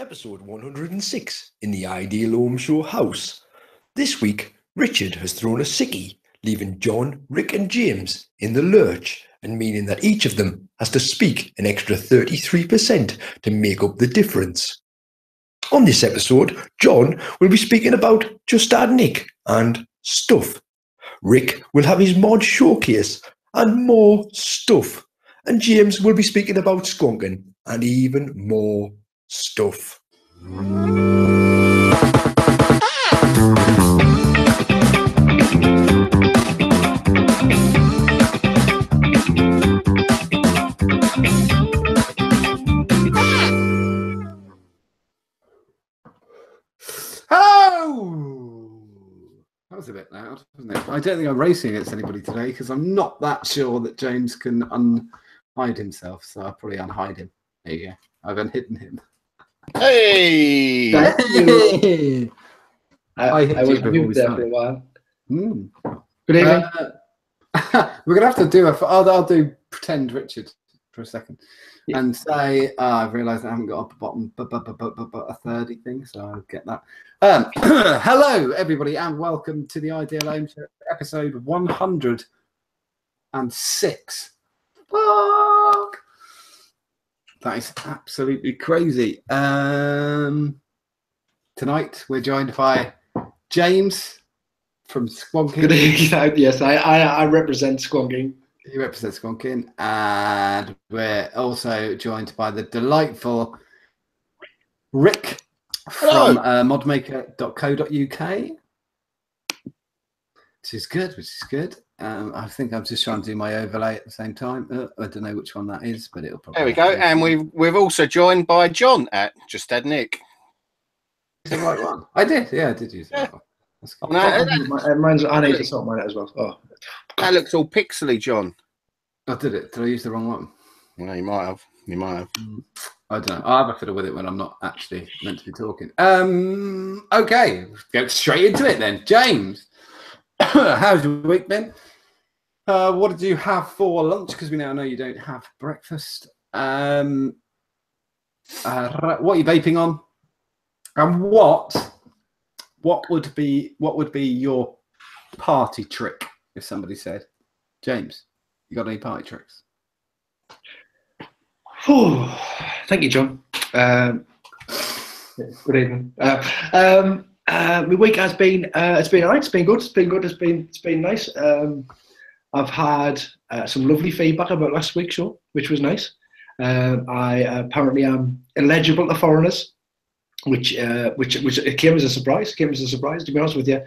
episode 106 in the Ideal Home Show house. This week, Richard has thrown a sickie, leaving John, Rick and James in the lurch, and meaning that each of them has to speak an extra 33% to make up the difference. On this episode, John will be speaking about Just Add Nick and stuff. Rick will have his mod showcase and more stuff. And James will be speaking about skunking and even more stuff. Hello! That was a bit loud, wasn't it? I don't think I'm racing against anybody today because I'm not that sure that James can unhide himself, so I'll probably unhide him. There you go. I've unhidden him. Hey! Hey! I was mute there for a while. Mm. Good evening. We're gonna have to do I'll do pretend Richard for a second, Yeah. and say I've realised I haven't got a bottom a 30 thing, so I'll get that. Hello, everybody, and welcome to the Ideal Home Show, episode 106. Fuck! That is absolutely crazy. Tonight we're joined by James from Squonking. Good evening. Yes, I represent Squonking. He represents Squonking, and we're also joined by the delightful Rick from modmaker.co.uk, which is good. I think I'm just trying to do my overlay at the same time. I don't know which one that is, but it'll probably. There we go. And we've also joined by John at Just Add Nick. Is the right one? I did. Yeah, I did use that one. That's good. Mine's I need to sort mine out as well. Oh. That looks all pixely, John. I did it. Did I use the wrong one? No, you might have. I don't know. I'll have a fiddle with it when I'm not actually meant to be talking. Okay, go straight into it then. James, how's your week been? What did you have for lunch? Because we now know you don't have breakfast. What are you vaping on? And what would be your party trick if somebody said, James, you got any party tricks? Thank you, John. Good evening. My week has been it's been alright. It's been good. It's been nice. I've had some lovely feedback about last week's show, which was nice. I apparently am illegible to foreigners, which it came as a surprise. To be honest with you.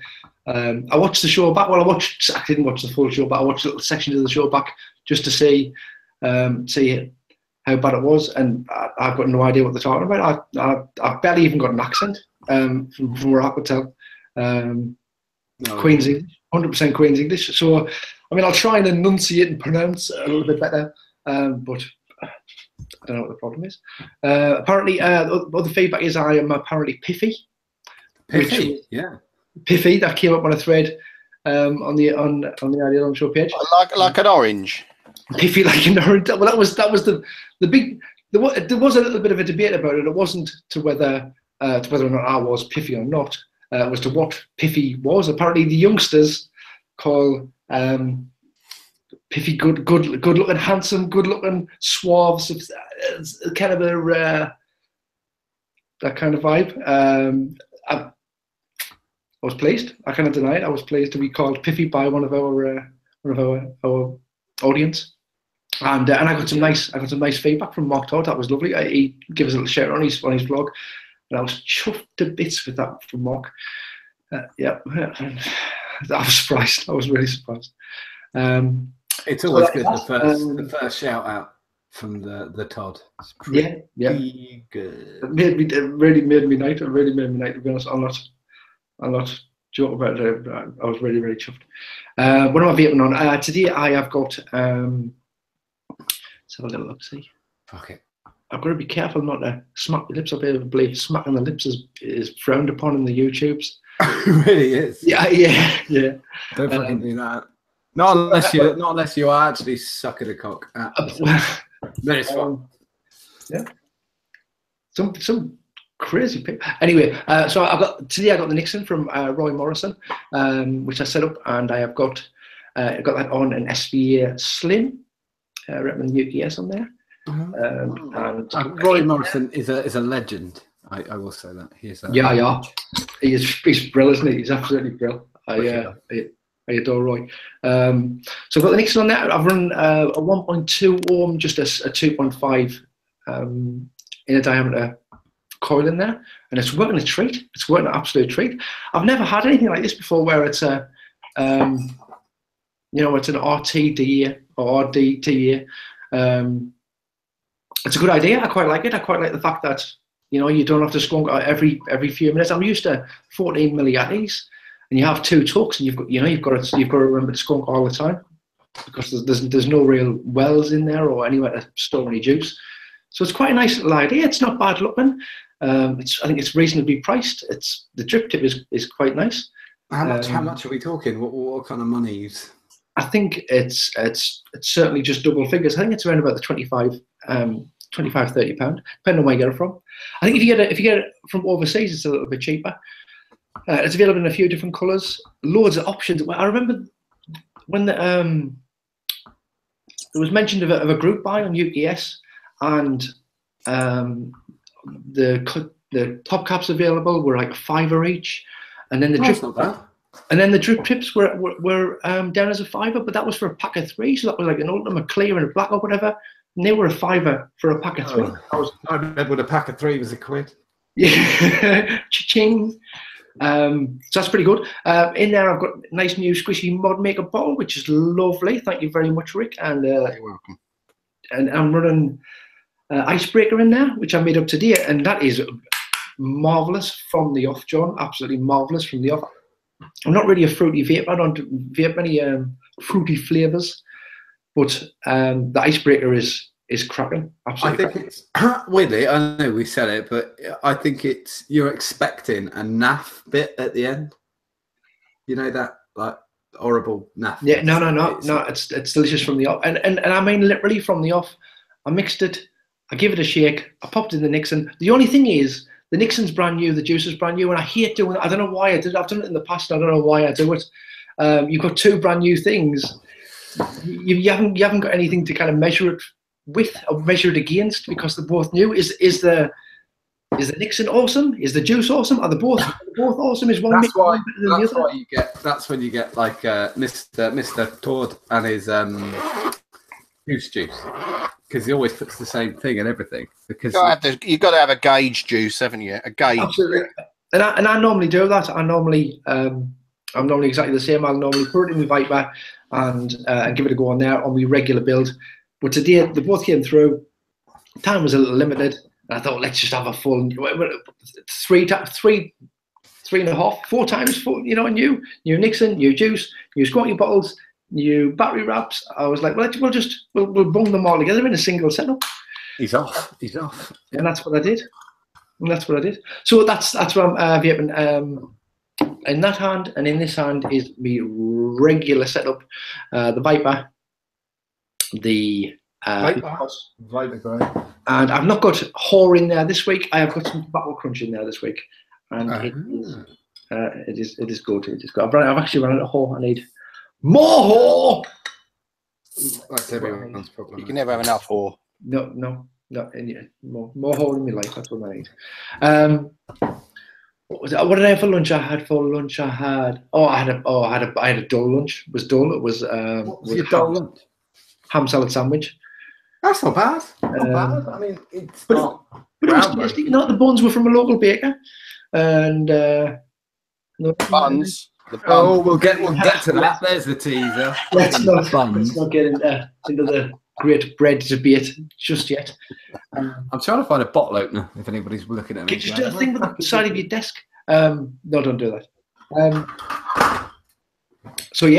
I watched the show back. Well, I didn't watch the full show, but I watched little sections of the show back just to see how bad it was, and I've got no idea what they're talking about. I barely even got an accent from where I could tell. Queen's English, 100% Queen's English. So, I mean, I'll try and enunciate and pronounce a little bit better, but I don't know what the problem is. Apparently, the feedback is I am apparently piffy. Piffy, yeah. Piffy, that came up on a thread on the Ideal Home Show page. Like an orange. Piffy like an orange. Well, that was the big. There was a little bit of a debate about it. It wasn't to whether or not I was piffy or not. It was to what piffy was. Apparently, the youngsters call piffy good looking, handsome, good looking, suave, kind of a that kind of vibe. I was pleased. I cannot deny it. I was pleased to be called piffy by one of our audience, and I got some nice feedback from Mark Todd. That was lovely. He gave us a little shout on his vlog, and I was chuffed to bits with that from Mark. Yeah, I was surprised. I was really surprised. It's always good. The first shout out from the Todd. It's pretty good. It really made me night. To be honest, I'm not joking about it. I was really, really chuffed. What am I vaping on? Today I have got. Let's have a little look. See. Fuck it. I've got to be careful not to smack the lips. I believe smacking the lips is frowned upon in the YouTubes. It really is. Yeah. Don't fucking do that. Not unless you are actually sucking a cock. Then it's fun. Yeah. Some Crazy people. Anyway, so today I got the Nixon from Roy Morrison, which I set up, and I have got that on an SVA Slim. Recommend the UPS on there. And Roy Morrison is a legend. I will say that he's yeah. He's brilliant, isn't he? He's absolutely brilliant. I adore Roy. So I've got the Nixon on there. I've run a 1.2 ohm, just a 2.5 in a diameter coil in there, and it's working a treat. It's working an absolute treat. I've never had anything like this before, where it's a it's an RTDA or RDTA. It's a good idea. I quite like it. I quite like the fact that you don't have to skunk every few minutes. I'm used to 14 milliamps, and you have 2 tucks, and you've got to remember to skunk all the time, because there's no real wells in there or anywhere to store any juice. So it's quite a nice little idea. It's not bad looking. I think it's reasonably priced. The drip tip is quite nice. How much are we talking? What kind of money? I think it's certainly just double figures. I think it's around about the 25, 30 pound, depending on where you get it from. I think if you get it from overseas, it's a little bit cheaper. It's available in a few different colours, loads of options. I remember when there was mention of a group buy on UPS, and the top caps available were like $5 each, and then the drip tips were down as a $5, but that was for a pack of 3, so that was like an ultimate clear and a black or whatever, and they were a $5 for a pack of 3. I remember when a pack of 3 was a quid. Yeah, cha-ching. So that's pretty good. In there, I've got a nice new squishy mod maker bottle, which is lovely. Thank you very much, Rick. And you're welcome. And I'm running icebreaker in there, which I made up today, and that is marvelous from the off, John. Absolutely marvelous from the off. I'm not really a fruity vape. I don't vape many fruity flavors, but the icebreaker is cracking. Absolutely. I think it's weirdly. I know we said it, but I think you're expecting a naff bit at the end. You know that like horrible naff. Yeah, no. It's delicious from the off, and I mean literally from the off. I mixed it. I give it a shake. I popped in the Nixon. The only thing is, the Nixon's brand new, the juice is brand new, and I hate doing it. I don't know why I did it. I've done it in the past. I don't know why I do it. You've got 2 brand new things. You haven't got anything to kind of measure it with or measure it against, because they're both new. Is the Nixon awesome? Is the juice awesome? Are they both awesome? Is one that's why, better than the other? That's when you get like Mr. Todd and his juice, because he always puts the same thing in everything. Because you've got to have a gauge juice, haven't you? A gauge. Absolutely. And I normally do that. I'm normally exactly the same. I'll normally put it in the Viper and give it a go on there on my regular build. But today they both came through. Time was a little limited, and I thought, let's just have a full 3.5, 4 times full. New Nixon, new juice, new squatty bottles, new battery wraps. I was like, well, we'll bung them all together in a single setup. He's off. And that's what I did. So that's where I'm vaping. In that hand and in this hand is the regular setup. The Viper, the Viper great. And I've not got whore in there this week. I have got some tobacco crunch in there this week, and it is good. It is good. I've actually run out of whore. I need more whore. That's everyone's problem. You can never have enough whore. No. More whore in my life. That's what I need. What did I have for lunch? I had a dull lunch. It was dull. It was what was your dull lunch? Ham salad sandwich. That's not bad. Not bad. I mean, it's not. But it was tasty. No, the buns were from a local baker, and buns. Oh, we'll get to that. There's the teaser. Let's not get into the great bread debate just yet. I'm trying to find a bottle opener if anybody's looking at me. Just do a thing with the side of your desk. No, don't do that. So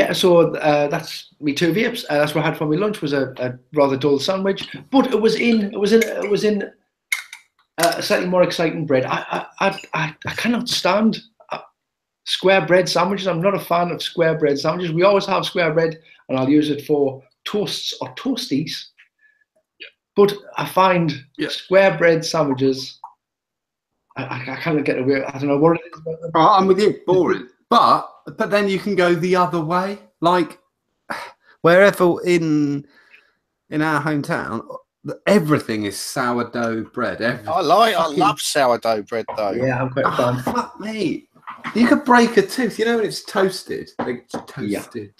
that's me 2 vapes. That's what I had for my lunch. Was a rather dull sandwich, but it was in a slightly more exciting bread. I cannot stand square bread sandwiches. I'm not a fan of square bread sandwiches. We always have square bread, and I'll use it for toasts or toasties. But I find square bread sandwiches I can't get away. I don't know what it is about them. I'm with you. Boring. But then you can go the other way. Like wherever in our hometown, everything is sourdough bread. I love sourdough bread though. Yeah, I'm quite a fan. Fuck me. You could break a tooth. You know when it's toasted? Like it's toasted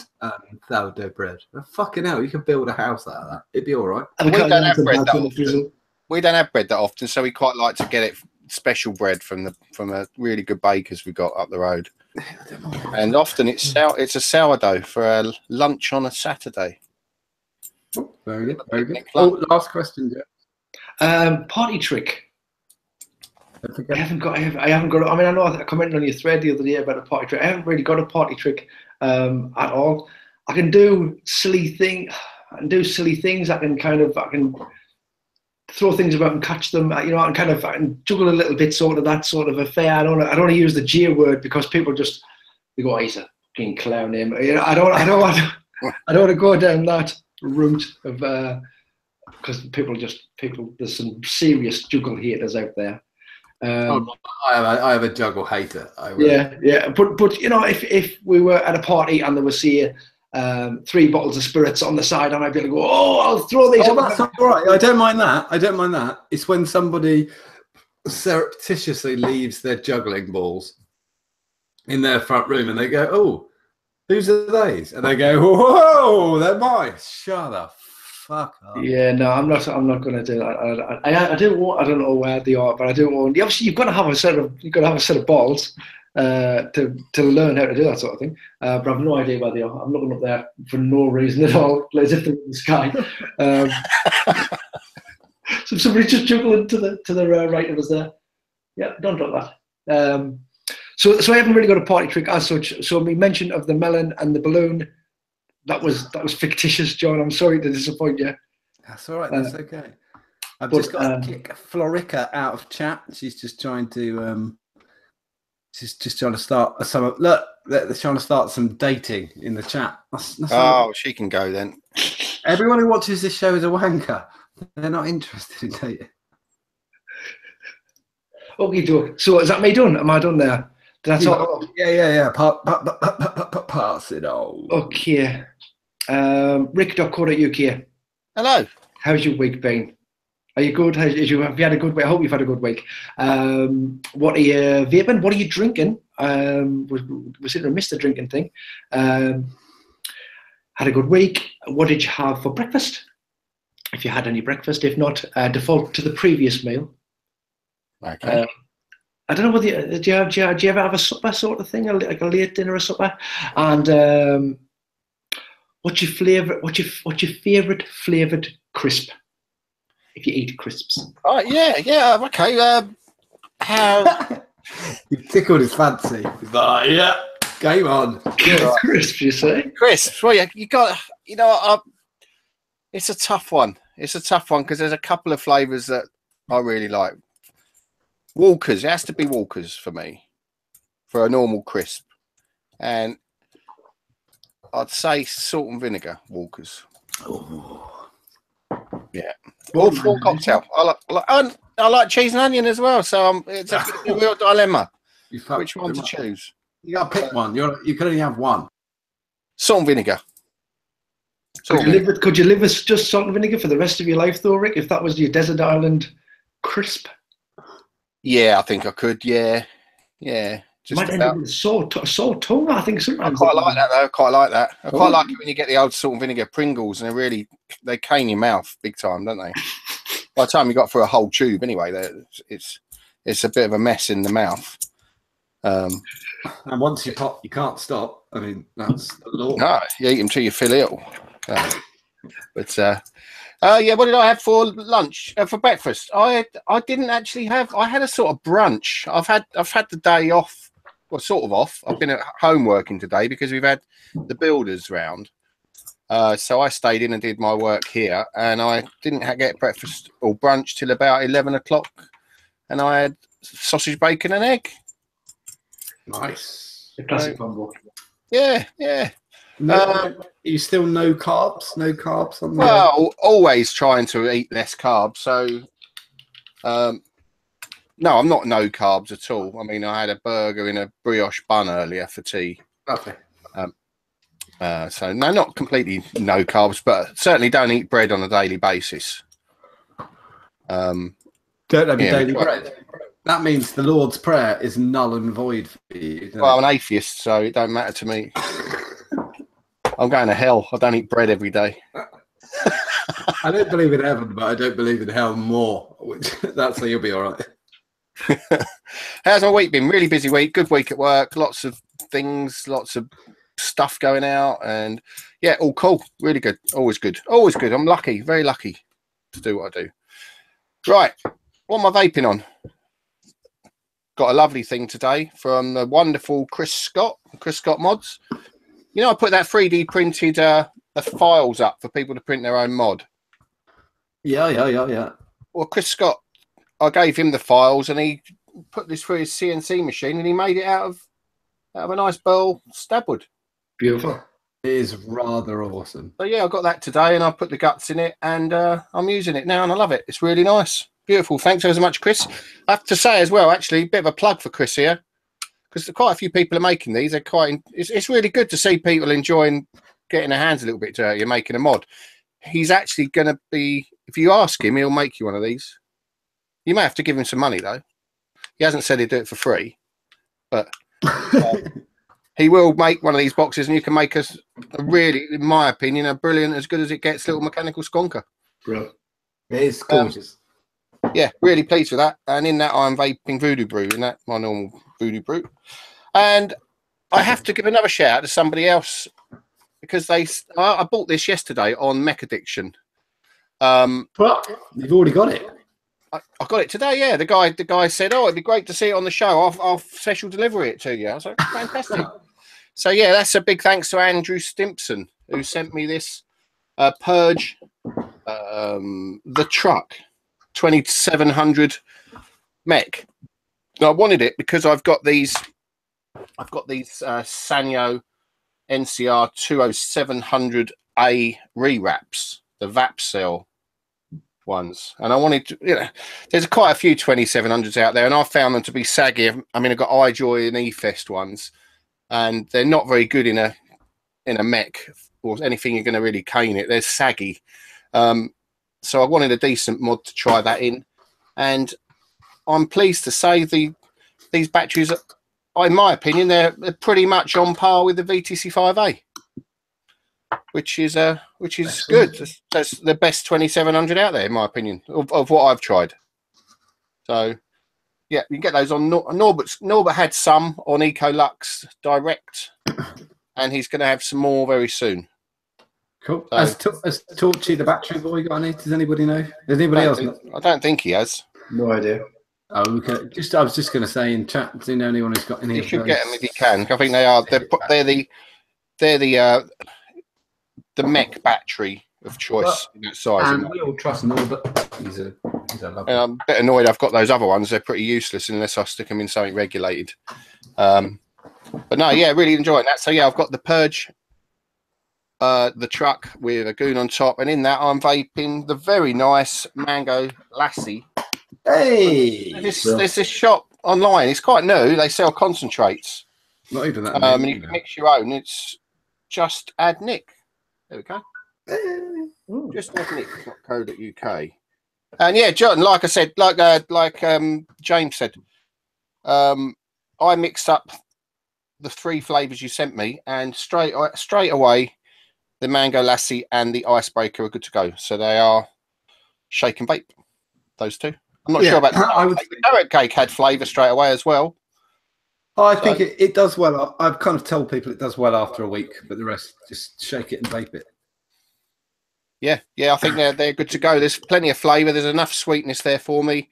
sourdough bread. Oh, fucking hell, you could build a house out of that. It'd be all right. We don't have bread that often. We don't have bread that often, so we quite like to get it special bread from a really good baker's we got up the road. And often it's a sourdough for a lunch on a Saturday. Oh, very good, very good. Oh, last question, yeah. Party trick. I haven't got. I mean, I know I commented on your thread the other day about a party trick. I haven't really got a party trick at all. I can do silly things. I can throw things about and catch them. You know, I can juggle a little bit, sort of that sort of affair. I don't want to use the J word because people they go, oh, he's a fucking clown name. You know, I don't want to go down that route of because there's some serious juggle haters out there. I have a juggle hater. Yeah. But you know, if we were at a party and there was say 3 bottles of spirits on the side, I might be able to go, oh, I'll throw these. Oh, that's all right. I don't mind that. It's when somebody surreptitiously leaves their juggling balls in their front room and they go, oh, whose are these? And they go, whoa, they're mine. Shut the fuck up. Yeah, no, I'm not going to do that. I don't know where they are, but I do want. Obviously, you've got to have a set of balls to learn how to do that sort of thing. But I've no idea where they are. I'm looking up there for no reason at all, as if they're in the sky. So somebody just juggling to the right of us there. Yeah, don't drop that. So I haven't really got a party trick as such. So my mention of the melon and the balloon, that was fictitious, John. I'm sorry to disappoint you. That's all right. That's okay. I've just got to kick Florica out of chat. She's just trying to start some. Look, they're trying to start some dating in the chat. That's she can go then. Everyone who watches this show is a wanker. They're not interested in dating. Okay, Joe. So is that me done? Am I done there? Did I talk? Yeah. Pass it on. Okay. Rick.co.uk. Hello. How's your week been? Are you good? Have you had a good week? I hope you've had a good week. What are you vaping? What are you drinking? We seem to miss the drinking thing. Had a good week. What did you have for breakfast? If you had any breakfast. If not, default to the previous meal. Okay. I don't know whether do you ever have a supper sort of thing, like a late dinner or supper? And what's your favourite flavoured crisp? If you eat crisps. Oh yeah, okay. How you tickled his fancy. He's like, yeah, game on. Crisps, you say? Crisps. Well, yeah, you got. You know, it's a tough one. It's a tough one because there's a couple of flavours that I really like. Walkers. It has to be Walkers for me for a normal crisp, and I'd say salt and vinegar Walkers. Oh. Yeah. Or full cocktail. I like cheese and onion as well. So it's a real dilemma. Which one to choose? You got to pick one. You can only have one. Salt and vinegar. Could you live with just salt and vinegar for the rest of your life, though, Rick? If that was your desert island crisp? Yeah, I think I could. Yeah. Just might end up with a sore tongue, I think sometimes. I quite like that though. I quite like it when you get the old salt and vinegar Pringles, and they cane your mouth big time, don't they? By the time you got through a whole tube, anyway, it's a bit of a mess in the mouth. And once you pop, you can't stop. I mean, that's the law. No, you eat them till you feel ill. But yeah, what did I have for lunch? For breakfast, I didn't actually have. I had a sort of brunch. I've had the day off. Well, sort of off. I've been at home working today because we've had the builders round. So I stayed in and did my work here, and I didn't get breakfast or brunch till about 11 o'clock, and I had sausage, bacon, and egg. Nice. The classic combo. Yeah. You still no carbs? No carbs on well, always trying to eat less carbs. So no, I'm not no carbs at all. I mean, I had a burger in a brioche bun earlier for tea. Lovely. So no, not completely no carbs, but certainly don't eat bread on a daily basis. Don't have your Yeah, daily bread. That means the Lord's Prayer is null and void for you. Well, I'm an atheist, so it don't matter to me. I'm going to hell. I don't eat bread every day. I don't believe in heaven, but I don't believe in hell more. Which that's how you'll be all right. How's my week been? Really busy week. Good week at work. Lots of things. Lots of stuff going out, and yeah, all cool. Really good. Always good. Always good. I'm lucky. Very lucky to do what I do. Right. What am I vaping on? Got a lovely thing today from the wonderful Chris Scott Mods. You know, I put that 3D printed the files up for people to print their own mod. Yeah. Well, Chris Scott, I gave him the files and he put this through his CNC machine and he made it out of a nice bell stabwood. Beautiful. It is rather awesome. So yeah, I got that today and I put the guts in it and I'm using it now and I love it. It's really nice. Beautiful. Thanks so much, Chris. I have to say as well, actually, a bit of a plug for Chris here, because quite a few people are making these. They're it's really good to see people enjoying getting their hands a little bit dirty and making a mod. He's actually going to be, if you ask him, he'll make you one of these. You may have to give him some money though. He hasn't said he'd do it for free, but he will make one of these boxes and you can make us a really, in my opinion, a brilliant, as good as it gets little mechanical skonker. Brilliant. It is gorgeous. Yeah, really pleased with that. And in that, I'm vaping Voodoo Brew, in that, my normal Voodoo Brew. And I have to give another shout out to somebody else because I bought this yesterday on Mech Addiction. Well, you've already got it. I got it today. Yeah, the guy said, "Oh, it'd be great to see it on the show. I'll special deliver it to you." I was like, "Fantastic!" So yeah, that's a big thanks to Andrew Stimpson who sent me this Purge, the truck 2700 mech. Now, I wanted it because I've got these Sanyo NCR 20700A rewraps, the VAP cell ones, and I wanted to, you know, there's quite a few 2700s out there and I found them to be saggy. I mean, I've got iJoy and eFest ones and they're not very good in a mech or anything you're going to really cane it. They're saggy. So I wanted a decent mod to try that in, and I'm pleased to say these batteries, in my opinion, they're pretty much on par with the VTC5A, which is good. That's the best 2700 out there, in my opinion, of what I've tried. So yeah, you can get those on Norbert had some on Ecolux Direct, and he's going to have some more very soon. Cool. Has Torchy, the battery boy, got any? Does anybody know? Does anybody else know? I don't think he has. No idea. Oh, okay. I was just going to say in chat, do you know anyone who's got any? You of should those? get them if you can. I think they are. They're the mech battery of choice in that size. And we all trust Norbert. He's a lovely. I'm a bit annoyed. I've got those other ones. They're pretty useless unless I stick them in something regulated. But no, yeah, really enjoying that. So yeah, I've got the Purge. The truck with a goon on top, and in that I'm vaping the very nice Mango Lassie. Hey, there's this shop online. It's quite new. They sell concentrates. Not even that. And you can mix your own. It's just add Nick. There we go. Just add Nick.co.uk. And yeah, John, like I said, like James said, I mixed up the 3 flavors you sent me, and straight away. The Mango Lassie and the Icebreaker are good to go. So they are shake and vape, those two. I'm not sure about the carrot cake had flavour straight away as well. I think it does well. I've kind of told people it does well after a week, but the rest, just shake it and vape it. Yeah, I think they're good to go. There's plenty of flavour. There's enough sweetness there for me.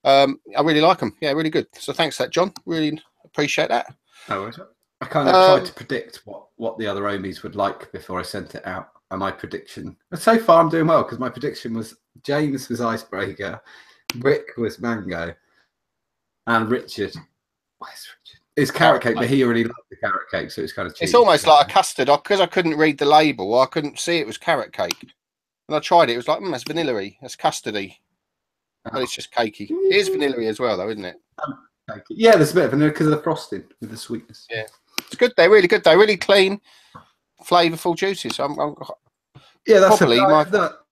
I really like them. Yeah, really good. So thanks for that, John. Really appreciate that. No worries. I kind of tried to predict what the other Omies would like before I sent it out. And my prediction, so far I'm doing well, because my prediction was James was Icebreaker, Rick was Mango, and Richard, where's Richard? It's carrot cake, but he already loved the carrot cake, so it's kind of cheap. It's almost like a custard. Because I couldn't read the label, I couldn't see it was carrot cake. When I tried it, it was like, that's vanilla-y, that's custardy. But it's just cakey. It is vanilla as well, though, isn't it? Yeah, there's a bit of vanilla because of the frosting with the sweetness. Yeah, it's good. They're really good. They're really clean, flavourful juices. Yeah, that's probably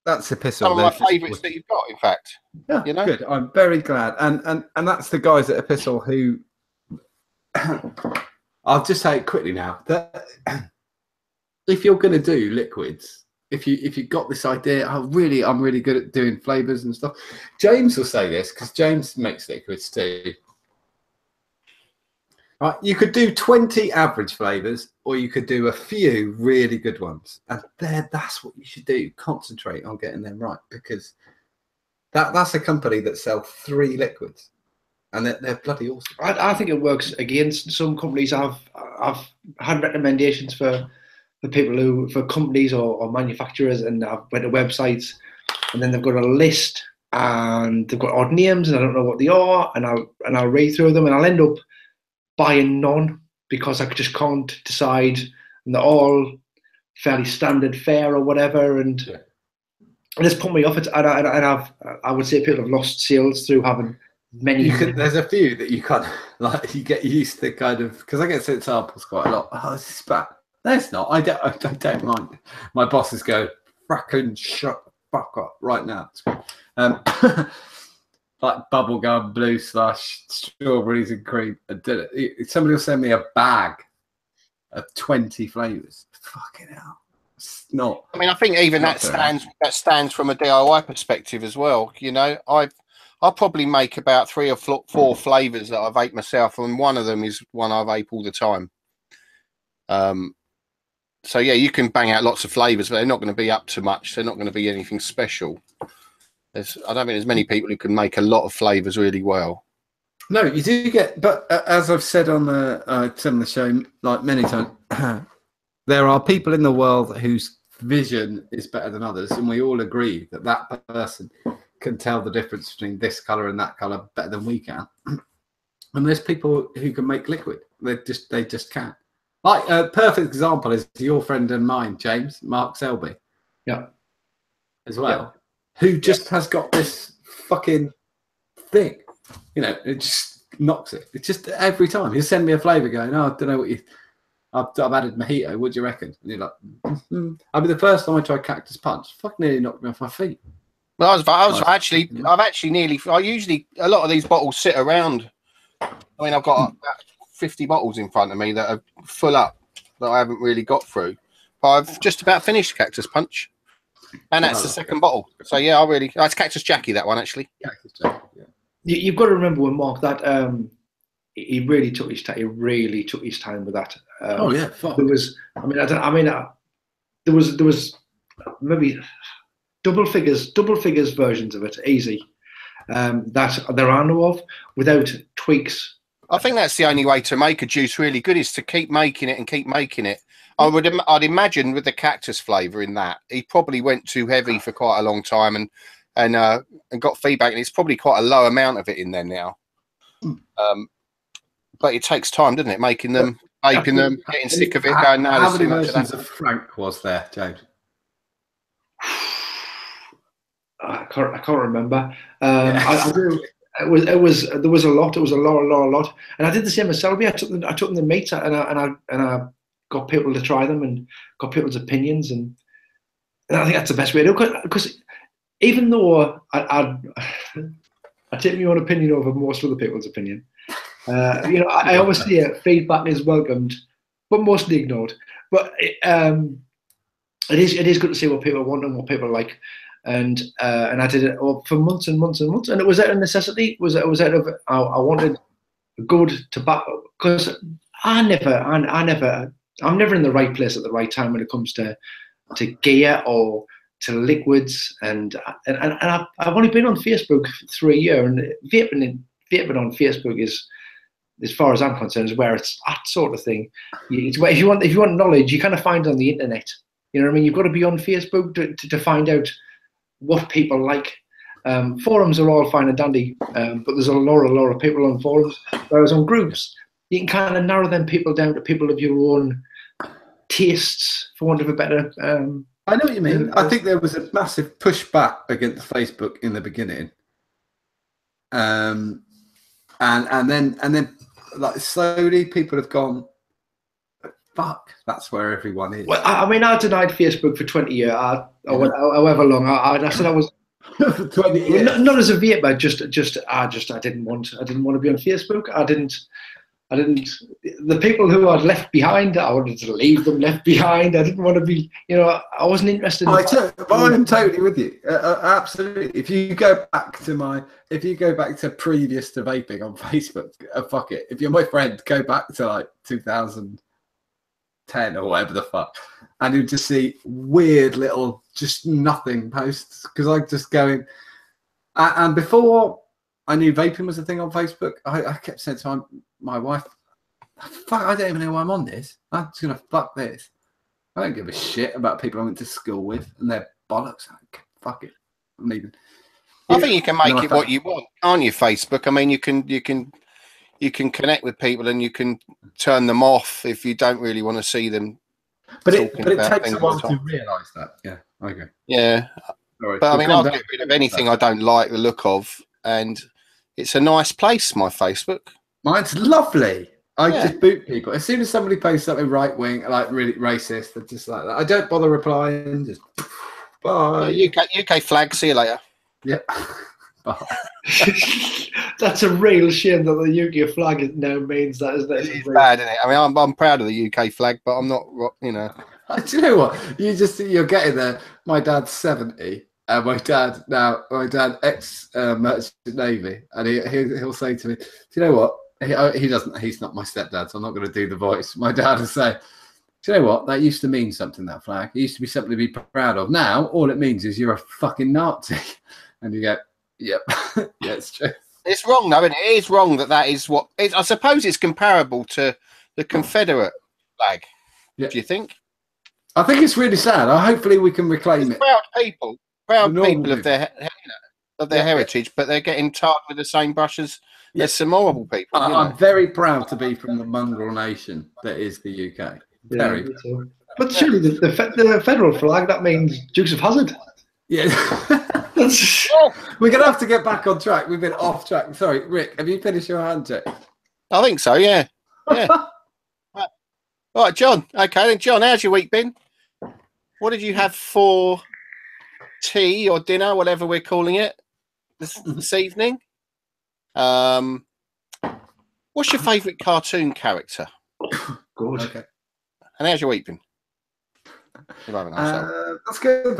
that's epistle. Some of my favourites that you've got, in fact. Yeah, you know? Good. I'm very glad, and that's the guys at Epistle who. I'll just say it quickly now that if you're going to do liquids, if you got this idea, I'm really good at doing flavors and stuff. James will say this because James makes liquids too. Right, you could do 20 average flavors, or you could do a few really good ones, and that's what you should do. Concentrate on getting them right, because that's a company that sells 3 liquids, and they're bloody awesome. I think it works against some companies. I've had recommendations for companies or manufacturers, and I've went to websites, and then they've got a list, and they've got odd names, and I don't know what they are, and I'll read through them, and I'll end up buying none because I just can't decide, and they're all fairly standard fare or whatever, and it's put me off. I would say people have lost sales through having many. There's a few that you can't, like, you get used to kind of, because I get sent samples quite a lot. Oh, this is bad. No, it's not. I don't mind. My bosses go, fracking shut the fuck up right now. Like bubblegum, blue slush, strawberries and cream. Somebody will send me a bag of 20 flavours. Fucking hell. It's not. I mean, I think even that stands from a DIY perspective as well. You know, I probably make about 3 or 4 flavours that I vape myself, and one of them is one I vape all the time. So yeah, you can bang out lots of flavours, but they're not going to be up to much. They're not going to be anything special. I don't think there's many people who can make a lot of flavours really well. No, you do get, but as I've said on some of the show, like many times, there are people in the world whose vision is better than others, and we all agree that person can tell the difference between this colour and that colour better than we can. And there's people who can make liquid. They just can't. Like a perfect example is your friend and mine, James, Mark Selby. Yeah. As well. Yeah. Who just has got this fucking thing. You know, it just knocks it. It's just every time. He'll send me a flavour going, oh, I don't know what you... I've added mojito. What do you reckon? And you're like, I mean, the first time I tried Cactus Punch, fucking nearly knocked me off my feet. Well, I usually, a lot of these bottles sit around. I mean, I've got about 50 bottles in front of me that are full up that I haven't really got through. But I've just about finished Cactus Punch. And that's the second bottle. So yeah, it's Cactus Jackie, that one, actually. Cactus Jackie, yeah. You've got to remember with Mark that he really took his time. He really took his time with that. Oh yeah, fuck. There was maybe double figures versions of it, easy. That there are no of without tweaks. I think that's the only way to make a juice really good, is to keep making it and keep making it. I'd imagine with the cactus flavour in that, he probably went too heavy for quite a long time and got feedback, and it's probably quite a low amount of it in there now. But it takes time, doesn't it? Making them, vaping them, getting sick of it, going, no, how many versions of Frank was there, James? I can't remember. There was a lot. It was a lot. And I did the same as Selby. I took them to meet, and I got people to try them and got people's opinions, and I think that's the best way to do it. Because even though I take my own opinion over most other people's opinion, I always say feedback is welcomed, but mostly ignored. But it is good to see what people want and what people like. And I did it for months and months and months, and it was out of necessity. It was out of I wanted good tobacco, because I'm never in the right place at the right time when it comes to gear or to liquids. And I've only been on Facebook for 3 years, and vaping on Facebook is, as far as I'm concerned, is where it's that sort of thing. It's where if you want knowledge, you kind of find it on the internet. You know what I mean? You've got to be on Facebook to find out what people like. Forums are all fine and dandy, but there's a lot of people on forums. Whereas on groups, you can kind of narrow them people down to people of your own tastes, for want of a better. I know what you mean. I think there was a massive pushback against Facebook in the beginning, and then like slowly people have gone, fuck, that's where everyone is. Well, I mean, I denied Facebook for 20 years, however long. I said I was 20 years. not as a vaper, I didn't want to be on Facebook. I didn't. The people who I'd left behind, I wanted to leave them left behind. I didn't want to be, I wasn't interested. I'm totally with you. Absolutely. If you go back to previous to vaping on Facebook, fuck it. If you're my friend, go back to like 2010 or whatever the fuck, and you'll just see weird little just nothing posts because I'm just going. And before I knew vaping was a thing on Facebook, I kept saying to my wife, fuck, I don't even know why I'm on this. I'm just going to fuck this. I don't give a shit about people I went to school with and their bollocks. Fuck it. I'm leaving. I think you can make it what you want, can't you, Facebook? I mean, you can connect with people and you can turn them off if you don't really want to see them. But it takes a while to realise that. Yeah, okay. Yeah. Right. But I mean, I'll get rid of anything I don't like the look of, and it's a nice place, my Facebook. Mine's lovely. I just boot people. As soon as somebody posts something right wing, like really racist, they're just like that. I don't bother replying. Just bye. UK flag. See you later. Yep. Bye. That's a real shame that the UK flag now means that, isn't it? It's bad, isn't it? I mean, I'm proud of the UK flag, but I'm not. Do you know what? You're getting there. My dad's 70. My dad ex merchant navy, and he'll say to me, "Do you know what? He doesn't. He's not my stepdad, so I'm not going to do the voice." My dad will say, "Do you know what? That used to mean something. That flag. It used to be something to be proud of. Now all it means is you're a fucking Nazi." And you go, "Yep, yeah, it's true." It's wrong, though, isn't it? It is wrong that is what. I suppose it's comparable to the Confederate flag. Yeah. Do you think? I think it's really sad. Hopefully, we can reclaim it. Proud people of their heritage, but they're getting tarred with the same brush as some horrible people. I'm very proud to be from the mongrel nation that is the UK. Very. Yeah, but surely the federal flag, that means Dukes of Hazzard. Yeah. We're going to have to get back on track. We've been off track. Sorry, Rick, have you finished your hand check? I think so, yeah. All right, John. Okay, then, John, how's your week been? What did you have for tea or dinner, whatever we're calling it, this evening? What's your favourite cartoon character? Good. Okay. And how's your week been? That's good.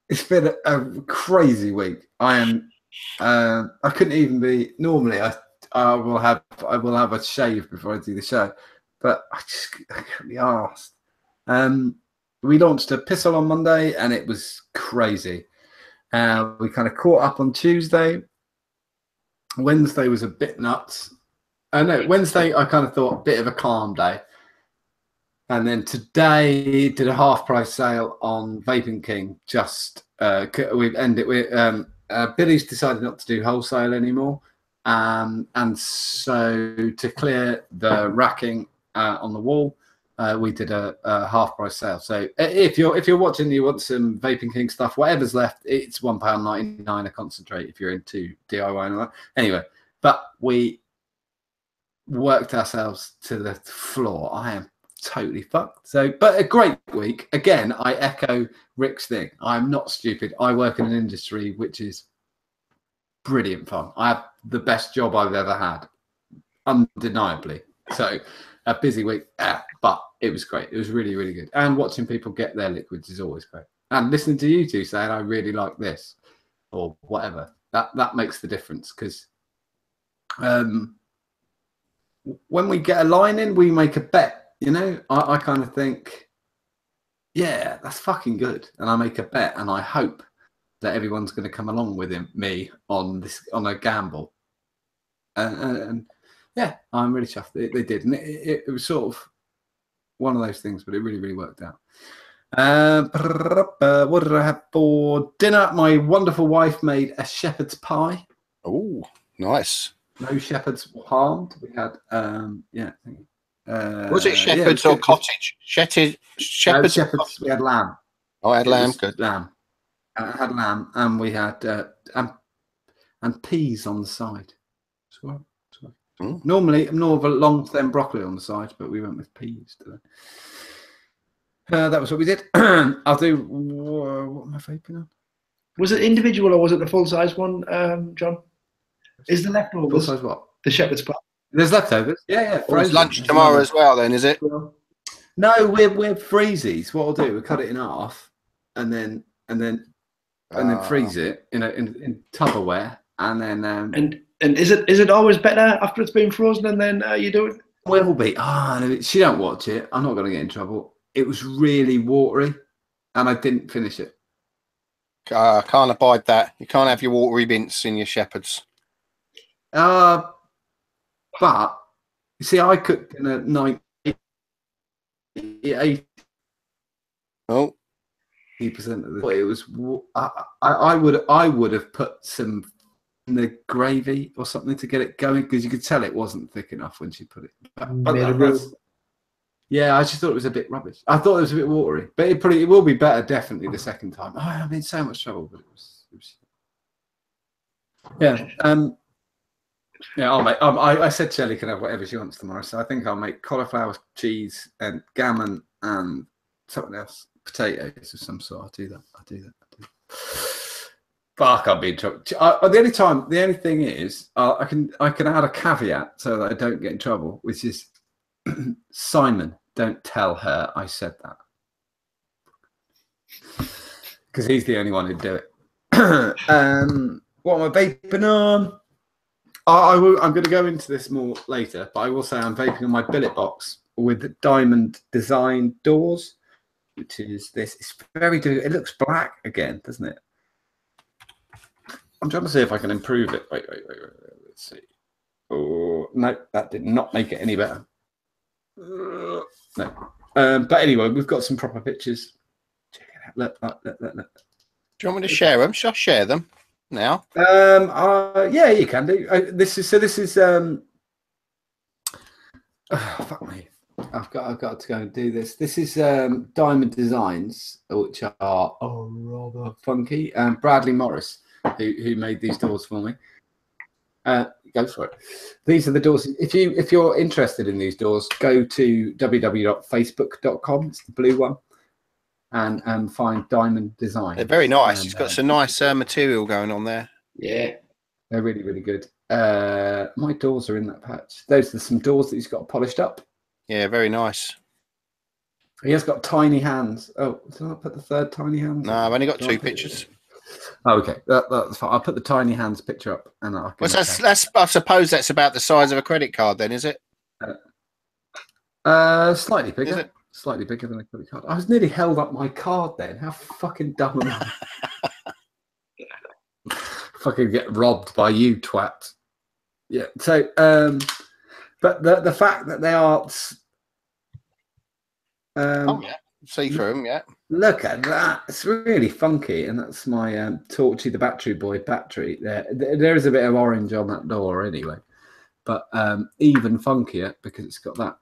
It's been a crazy week. I couldn't even be. Normally, I will have a shave before I do the show, but I couldn't be arsed. We launched a pistol on Monday, and it was crazy. We kind of caught up on Tuesday. Wednesday was a bit nuts. No, Wednesday I kind of thought a bit of a calm day. And then today did a half price sale on Vaping King. We've ended with Billy's decided not to do wholesale anymore. And so to clear the racking on the wall, we did a half price sale. So if you're watching, you want some Vaping King stuff, whatever's left, it's £1.99 a concentrate if you're into DIY and all that. Anyway, but we worked ourselves to the floor. I am totally fucked. So, but a great week. Again, I echo Rick's thing. I'm not stupid. I work in an industry which is brilliant fun. I have the best job I've ever had, undeniably. So, a busy week, but it was great. It was really, really good. And watching people get their liquids is always great. And listening to you two saying, I really like this, or whatever, that makes the difference. Because when we get a line in, we make a bet. You know, I kind of think, yeah, that's fucking good. And I make a bet, and I hope that everyone's going to come along with me on a gamble. And yeah, I'm really chuffed. They did. And it was sort of one of those things, but it really, really worked out. What did I have for dinner? My wonderful wife made a shepherd's pie. Oh, nice. No shepherds were harmed. We had, was it shepherds or cottage? Shepherds. We had lamb. Oh, I had lamb. Good. Lamb. I had lamb, and we had and peas on the side as well. Normally, I'm more of a long stem broccoli on the side, but we went with peas today. That was what we did. I'll do. What am I vaping on? Was it individual or was it the full size one, John? Is the leftovers Full size what? the shepherd's pie? There's leftovers. Yeah. Well, it's lunch tomorrow as well, then, is it? No, we're freezies. What I'll do, we'll cut it in half, and then freeze it in Tupperware, and then and is it always better after it's been frozen and then you do it? will be. She don't watch it. I'm not going to get in trouble. It was really watery, and I didn't finish it. I can't abide that. You can't have your watery mints in your shepherds. But you see, I cooked in a 98% Oh, of the. It was. I would have put some in the gravy or something to get it going, because you could tell it wasn't thick enough when she put it. Yeah, I just thought it was a bit rubbish. I thought it was a bit watery, but it will be better definitely the second time. Oh, I'm in so much trouble, but it was yeah. Yeah, I'll make. I said Shelley can have whatever she wants tomorrow, so I think I'll make cauliflower, cheese, and gammon, and something else, potatoes of some sort. I'll do that. But I can't be in trouble. The only thing is, I can add a caveat so that I don't get in trouble, which is Simon, don't tell her I said that, because he's the only one who'd do it. What am I vaping on? I'm going to go into this more later, but I will say I'm vaping on my billet box with diamond design doors, which is this. It's very difficult. It looks black again, doesn't it? I'm trying to see if I can improve it. Wait. Let's see. Oh, no, that did not make it any better. No. But anyway, we've got some proper pictures. Check it out. Look. do you want me to share them? Shall I share them now? Yeah, you can do. This is fuck me. I've got to go and do this. This is Diamond Designs, which are rather funky. Bradley Morris, who made these doors for me. Go for it. These are the doors. If you're interested in these doors, go to www.facebook.com. It's the blue one, and find Diamond Design. They're very nice. It's got some nice material going on there. Yeah, they're really, really good. My doors are in that patch. Those are some doors that he's got polished up. Yeah, very nice. He has got tiny hands. Oh, did I put the third tiny hand? No, I've only got 2 pictures. Oh, okay, that's fine. I'll put the tiny hands picture up, and I suppose that's about the size of a credit card, then, is it? Slightly bigger. Is it? Slightly bigger than a credit card. I was nearly held up my card then. How fucking dumb am I? Fucking get robbed by you, twat. Yeah. So, but the fact that they are. Oh yeah, see through them. Yeah. Look at that. It's really funky, and that's my Torchy the Battery Boy battery. There is a bit of orange on that door anyway, but even funkier because it's got that.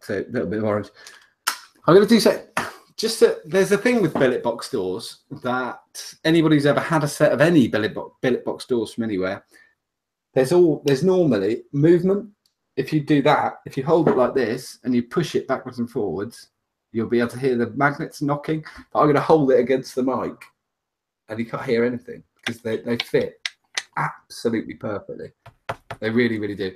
So a little bit of orange. I'm going to do so. There's a thing with billet box doors that anybody who's ever had a set of any billet box doors from anywhere, there's normally movement. If you do that, if you hold it like this and you push it backwards and forwards, you'll be able to hear the magnets knocking. But I'm going to hold it against the mic, and you can't hear anything because they fit absolutely perfectly. They really, really do.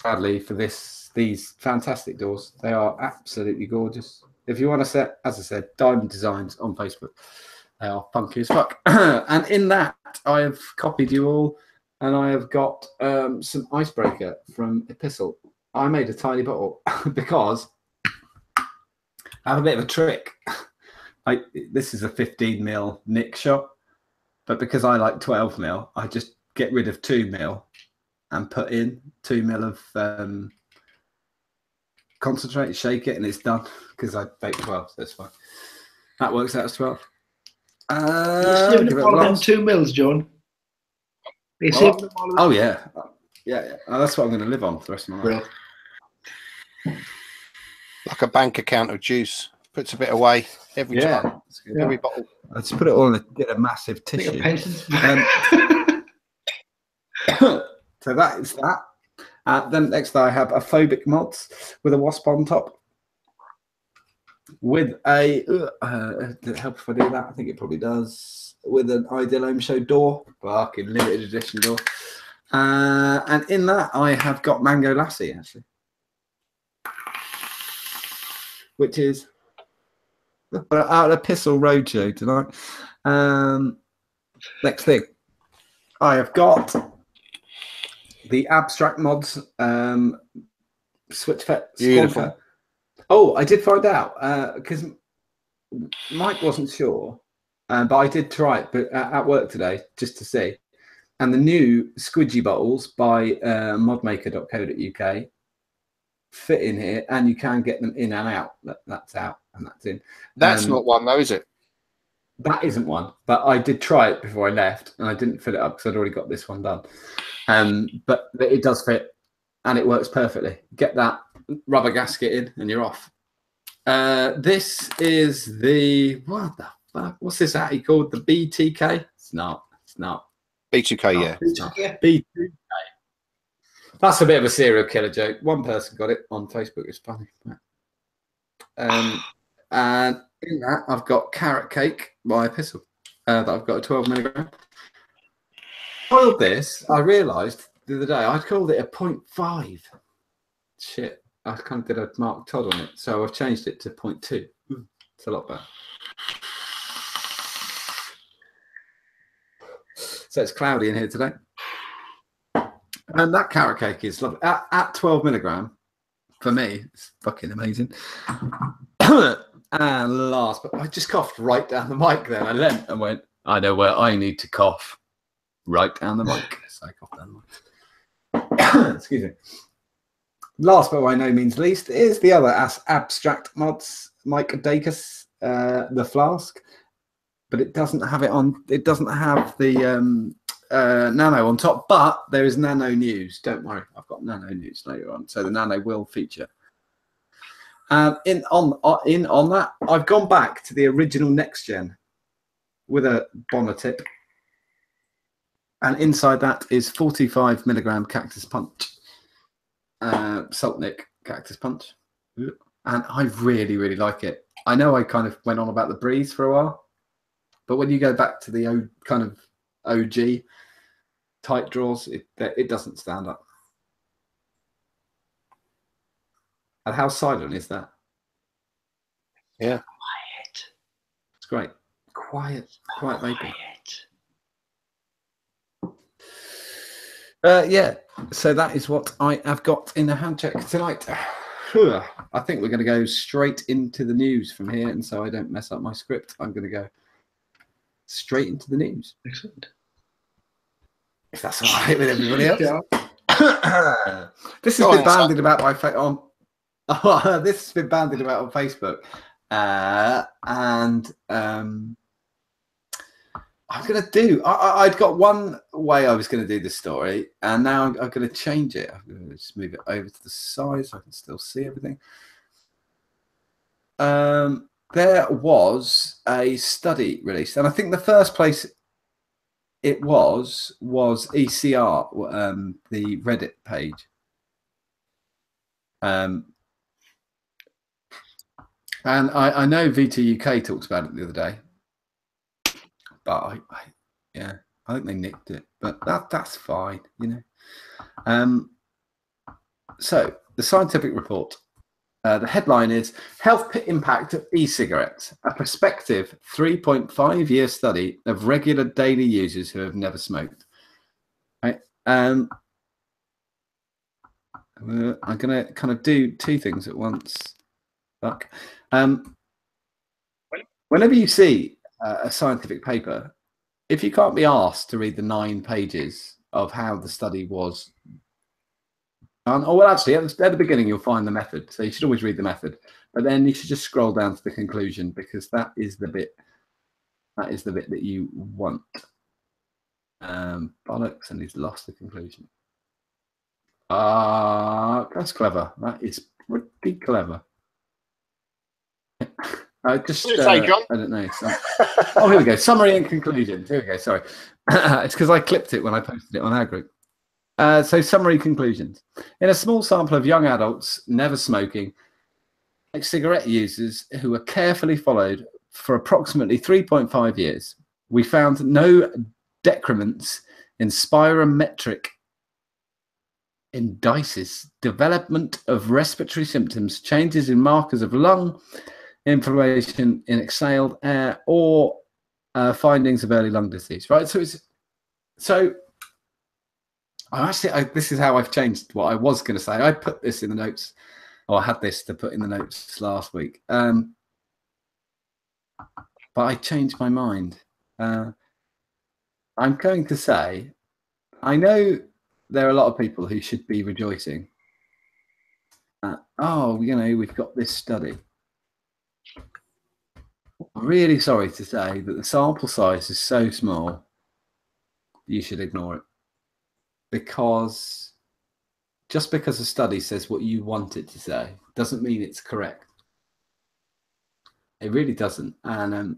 Sadly, for these fantastic doors, they are absolutely gorgeous. If you want to set, as I said, Diamond Designs on Facebook, they are funky as fuck. And in that, I have copied you all, and I have got some icebreaker from Epistle. I made a tiny bottle because I have a bit of a trick. This is a 15ml Nick shot, but because I like 12ml, I just get rid of 2ml and put in 2ml of concentrate, shake it, and it's done because I bake 12, so that's fine. That works out as 12. You're saving them all of them 2 mils, John. You're saving them all of them. Oh yeah. That's what I'm going to live on for the rest of my life. Like a bank account of juice. Puts a bit away every Yeah, time. that's good. Every bottle. I just put it all in a massive Think of tissue. pensions. So that is that. Then next I have a phobic mods with a wasp on top. With a, does it help if I do that? I think it probably does. With an Ideal Home Show door, fucking limited edition door. And in that I have got Mango Lassie actually, which is out of Pistol Roadshow tonight. Next thing, I have got the Abstract Mods Switch Fet. Beautiful. Oh, I did find out because Mike wasn't sure, but I did try it but at work today just to see. And the new squidgy bottles by modmaker.co.uk fit in here, and you can get them in and out. That's out and that's in. That's not one though, is it? That isn't one, but I did try it before I left, and I didn't fill it up because I'd already got this one done. But it does fit, and it works perfectly. Get that rubber gasket in, and you're off. This is the what the fuck? What's this Atty called? The BTK? It's not. It's not. V1ck, yeah. It's not. B2K. That's a bit of a serial killer joke. One person got it on Facebook. It's funny. And in that, I've got Carrot Cake by Pistol that I've got a 12 milligram. Boiled this, I realised the other day I'd called it a 0.5. Shit, I kind of did a Mark Todd on it, so I've changed it to 0.2. It's a lot better. So it's cloudy in here today. And that Carrot Cake is lovely. At 12 milligram, for me, it's fucking amazing. And last, but I just coughed right down the mic then. I leant and went, I know where I need to cough. Right down the mic. So I coughed down the mic. Excuse me. Last but by no means least is the other Abstract Mods, Mike Dacus, the flask. But it doesn't have it on, it doesn't have the nano on top, but there is nano news. Don't worry, I've got nano news later on. So the nano will feature. On that, I've gone back to the original Next Gen with a Bonner tip, and inside that is 45 milligram Cactus Punch, Saltnik Cactus Punch, and I really, really like it. I know I kind of went on about the breeze for a while, but when you go back to the kind of OG tight draws, it doesn't stand up. And how silent is that? Yeah. Quiet. It's great. Quiet vaping. Yeah, so that is what I have got in the hand check tonight. I think we're going to go straight into the news from here, and so I don't mess up my script, I'm going to go straight into the news. Excellent. If that's all right with everybody else. Yeah. This has been bandied about by this has been bandied about on Facebook, and I'm going to do. I'd got one way I was going to do this story, and now I'm going to change it. I'm going to just move it over to the side so I can still see everything. There was a study released, and I think the first place it was ECR, the Reddit page. And I know V1ck talks about it the other day, but I think they nicked it, but that's fine, you know. So the scientific report, the headline is Health Impact of E-Cigarettes, a prospective 3.5-year study of regular daily users who have never smoked. Right. I'm going to kind of do two things at once. Fuck. Whenever you see a scientific paper, if you can't be asked to read the 9 pages of how the study was done, or well, actually, at the beginning you'll find the method, so you should always read the method. But then you should just scroll down to the conclusion, because that is the bit. That is the bit that you want. Bollocks, and he's lost the conclusion. That's clever. That is pretty clever. Just, What did you say, John? I don't know. Oh, here we go. Summary and conclusions. Here we go. Sorry. It's because I clipped it when I posted it on our group. So summary conclusions. In a small sample of young adults never smoking, like cigarette users who were carefully followed for approximately 3.5 years, we found no decrements in spirometric indices, development of respiratory symptoms, changes in markers of lung inflammation in exhaled air, or findings of early lung disease. Right. So this is how I've changed what I was going to say. I put this in the notes, or I had this to put in the notes last week, but I changed my mind. I'm going to say, I know there are a lot of people who should be rejoicing. We've got this study. I'm really sorry to say that the sample size is so small, you should ignore it. Because just because a study says what you want it to say doesn't mean it's correct. It really doesn't. And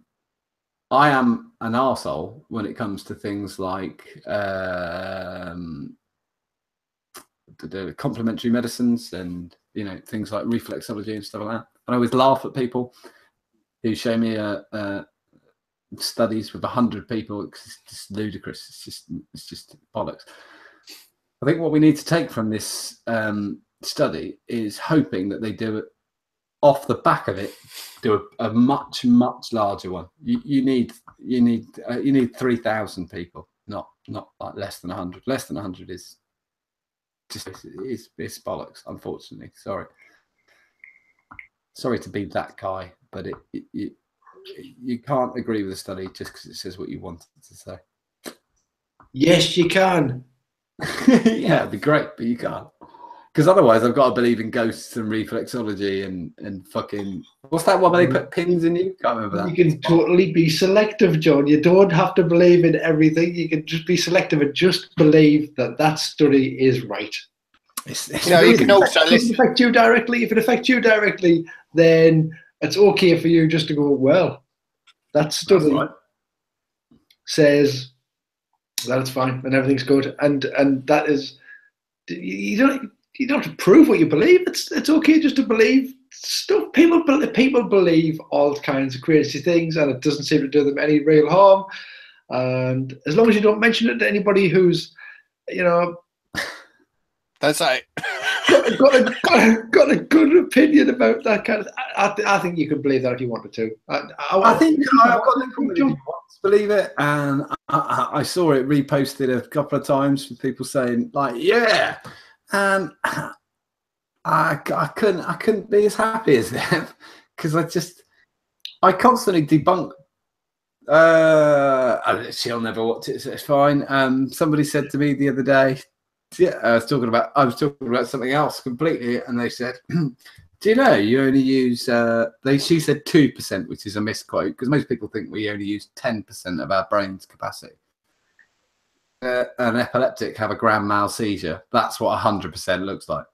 I am an arsehole when it comes to things like the complementary medicines and things like reflexology and stuff like that. And I always laugh at people who show me studies with 100 people. It's just ludicrous. It's just bollocks. I think what we need to take from this study is hoping that they do it off the back of it, do a much larger one. You need 3,000 people, not like less than 100. Less than 100 is just it's bollocks. Unfortunately, sorry to be that guy, but you can't agree with the study just because it says what you want it to say. Yes, you can. Yeah, it'd be great, but you can't. Because otherwise I've got to believe in ghosts and reflexology and fucking... What's that one where they put pins in you? Can't remember that. You can totally be selective, John. You don't have to believe in everything. You can just be selective and just believe that study is right. You can also listen. If it affects you directly, then it's okay for you just to go, well, that study says that it's fine and everything's good, and that is, you don't have to prove what you believe. It's okay just to believe stuff. People believe all kinds of crazy things, and it doesn't seem to do them any real harm. And as long as you don't mention it to anybody who's, that's right, got a good opinion about that kind of. I think you could believe that if you wanted to. I think I've got no problem if you want to believe it, and I saw it reposted a couple of times with people saying like, yeah, and I couldn't be as happy as them because I constantly debunk. She'll never watch it, so it's fine. Somebody said to me the other day, I was talking about something else completely, and they said, do you know you only use she said 2%, which is a misquote because most people think we only use 10% of our brain's capacity. An epileptic have a grand mal seizure. That's what 100% looks like.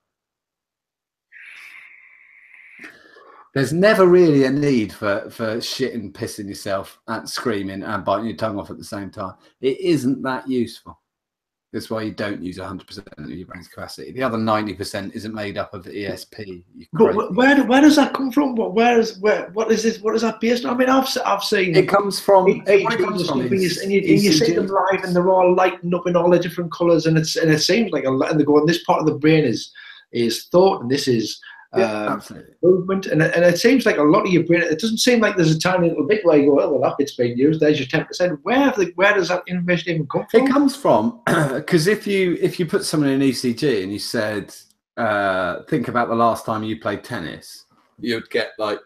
There's never really a need for shitting, pissing yourself and screaming and biting your tongue off at the same time. It isn't that useful. That's why you don't use 100% of your brain's capacity. The other 90% isn't made up of ESP. But where does that come from? What is this? What is that based on? I mean, I've seen it comes from. And you see them live, and they're all lighting up in all the different colours, and it seems like and they go, and this part of the brain is thought, and this is movement, and it seems like a lot of your brain. It doesn't seem like there's a tiny little bit where you go, oh, well, that bit's been used. There's your 10%. Where does that information even come from? It comes from because if you put someone in ECG and you said, think about the last time you played tennis, you'd get. I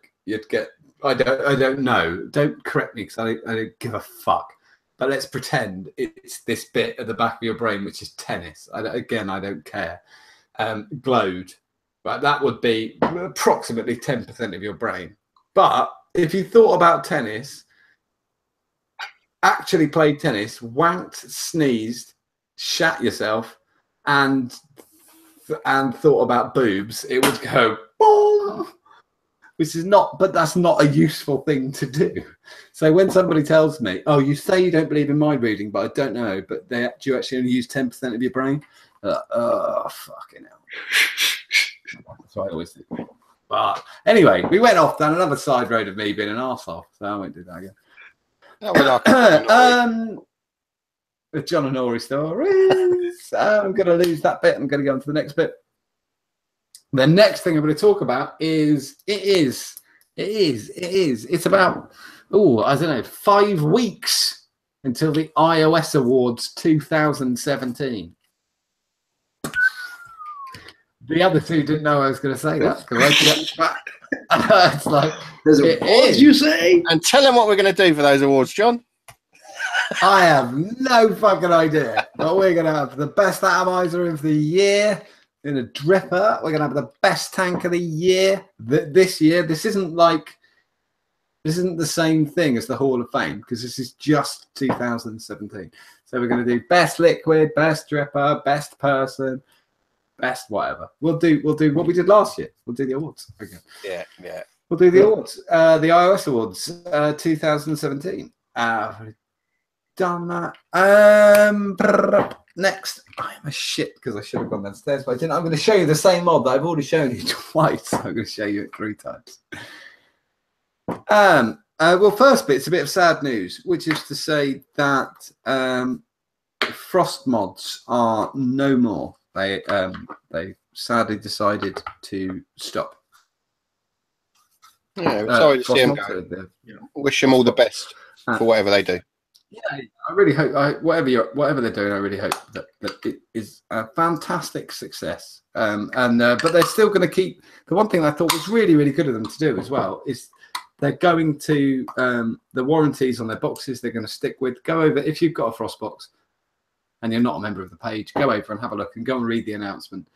don't know. Don't correct me because I don't give a fuck. But let's pretend it's this bit at the back of your brain which is tennis. I don't care. Glowed. Right, that would be approximately 10% of your brain. But if you thought about tennis, actually played tennis, wanked, sneezed, shat yourself, and thought about boobs, it would go boom. which is not, but that's not a useful thing to do. So when somebody tells me, oh, you say you don't believe in mind reading, but I don't know, but do you actually only use 10% of your brain? Oh, fucking hell. That's what I always think. But anyway, we went off down another side road of me being an arsehole, so I won't do that again. The John and Ori stories. I'm going to lose that bit. I'm going to go on to the next bit. The next thing I'm going to talk about is it's about, I don't know, 5 weeks until the iOS Awards 2017. The other two didn't know I was going to say that. It's like, there's awards, you say? And tell them what we're going to do for those awards, John. I have no fucking idea. But we're going to have the best atomizer of the year in a dripper. We're going to have the best tank of the year this year. This isn't the same thing as the Hall of Fame, because this is just 2017. So we're going to do best liquid, best dripper, best person, best whatever. We'll do what we did last year. We'll do the awards again. Yeah. We'll do the awards. The iOS Awards 2017. Done that. Next, I am a shit because I should have gone downstairs, but I didn't. I'm going to show you the same mod that I've already shown you twice. I'm going to show you it 3 times. Well, first bit, it's a bit of sad news, which is to say that Frost mods are no more. They sadly decided to stop. Yeah, sorry to see them go. Wish them all the best for whatever they do. Yeah, I really hope whatever they're doing, I really hope that it is a fantastic success. But they're still going to keep. The one thing I thought was really, really good of them to do as well is they're going to the warranties on their boxes. They're going to stick with. Go over if you've got a Frost box and you're not a member of the page. Go over and have a look and go and read the announcement.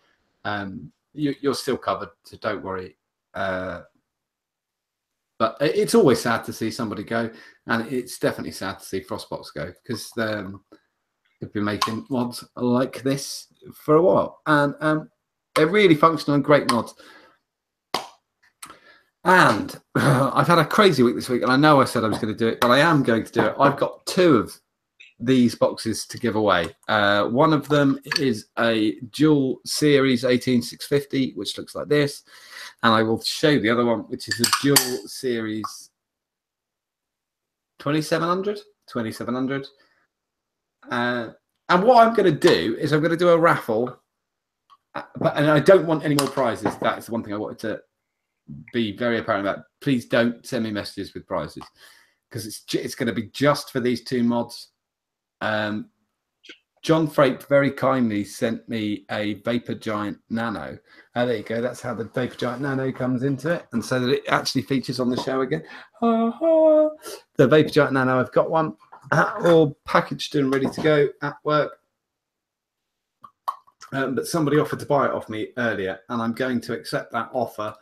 You're still covered, so don't worry. But it's always sad to see somebody go, and it's definitely sad to see Frostbox go, because they've been making mods like this for a while, and they're really functional and great mods. And I've had a crazy week this week, and I know I said I was going to do it, but I am going to do it. I've got 2 of these boxes to give away. One of them is a dual series 18650, which looks like this. And I will show you the other one, which is a dual series 2700. And what I'm going to do is I'm going to do a raffle, and I don't want any more prizes. That's the one thing I wanted to be very apparent about. Please don't send me messages with prizes, because it's going to be just for these 2 mods. John Frape very kindly sent me a Vapor Giant Nano. There you go. That's how the Vapor Giant Nano comes into it, and so that it actually features on the show again. The Vapor Giant Nano, I've got one all packaged and ready to go at work. But somebody offered to buy it off me earlier, and I'm going to accept that offer,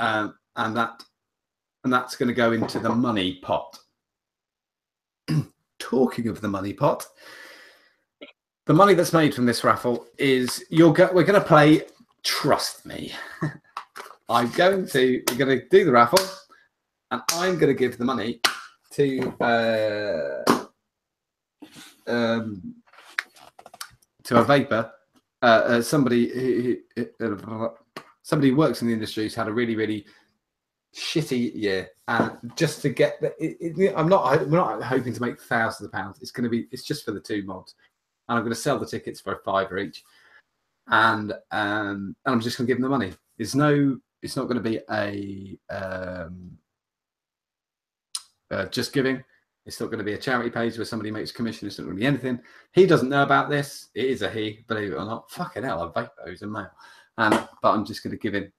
and that's going to go into the money pot. Talking of the money pot, the money that's made from this raffle is we're going to play Trust Me. We're going to do the raffle, and I'm going to give the money to a vapor, somebody who works in the industry who's had a really, really shitty year, and just to get we're not hoping to make thousands of pounds. It's just for the 2 mods, and I'm going to sell the tickets for $5 each, and I'm just going to give them the money. It's not going to be a just giving. It's not going to be a charity page where somebody makes commission. It's not going to be anything. He doesn't know about this. It is a he, believe it or not. Fucking hell, I vape those in mail. But I'm just going to give him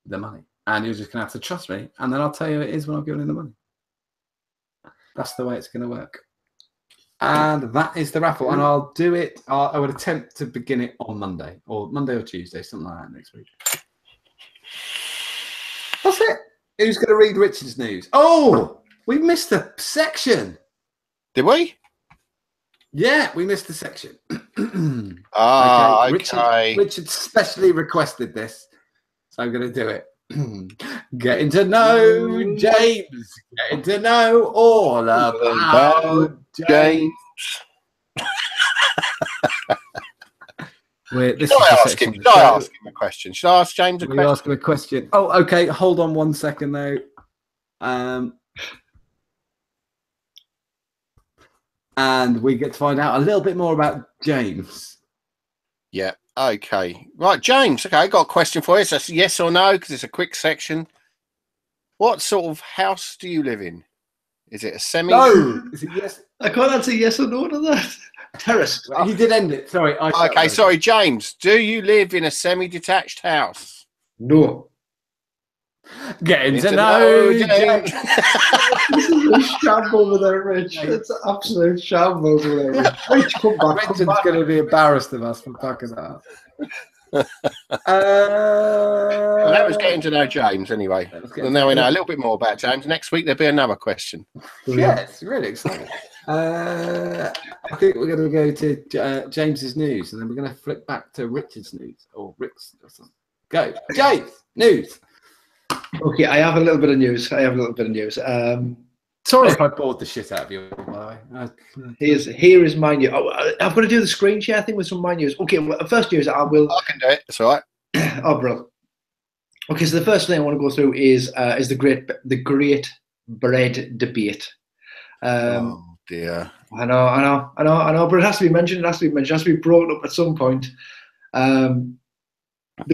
the money. And you're just going to have to trust me. And then I'll tell you it is when I've given him the money. That's the way it's going to work. And that is the raffle. And I'll do it. I would attempt to begin it on Monday or Tuesday, something like that next week. That's it. Who's going to read Richard's news? Oh, we missed a section. Did we? Yeah, we missed the section. Okay. Richard specially requested this, so I'm going to do it. Getting to know James. Getting to know all about James. Should I ask him a question? Should I ask James a question? You ask him a question. Oh, okay. Hold on 1 second, though. And we get to find out a little bit more about James. Yeah. Okay. Right, James. Okay, I got a question for you. So yes or no, because it's a quick section. What sort of house do you live in? Is it a semi? No. Is it yes? I can't answer yes or no to that. Terrace. He did end it. Sorry. Okay, sorry, James. Do you live in a semi-detached house? No. Getting to know James. This is a shambles with that, Rich. It's an absolute shambles with that, Rich. Rich, come back. Richard's going to be embarrassed of us for fucking that. Well, that was getting to know James anyway. Well, now we know a little bit more about James. Next week there'll be another question. Yeah, it's really exciting. I think we're going to go to James's news, and then we're going to flip back to Richard's news or Rick's or something. Go, James, news. Okay, I have a little bit of news. Sorry if I bored the shit out of you. By the way. Here is my news. I've got to do the screen share thing with some of my news. Okay, well, first news I will. I can do it. It's all right. Oh, bro. Okay, so the first thing I want to go through is the great bread debate. Oh dear. I know, but it has to be mentioned. It has to be brought up at some point. There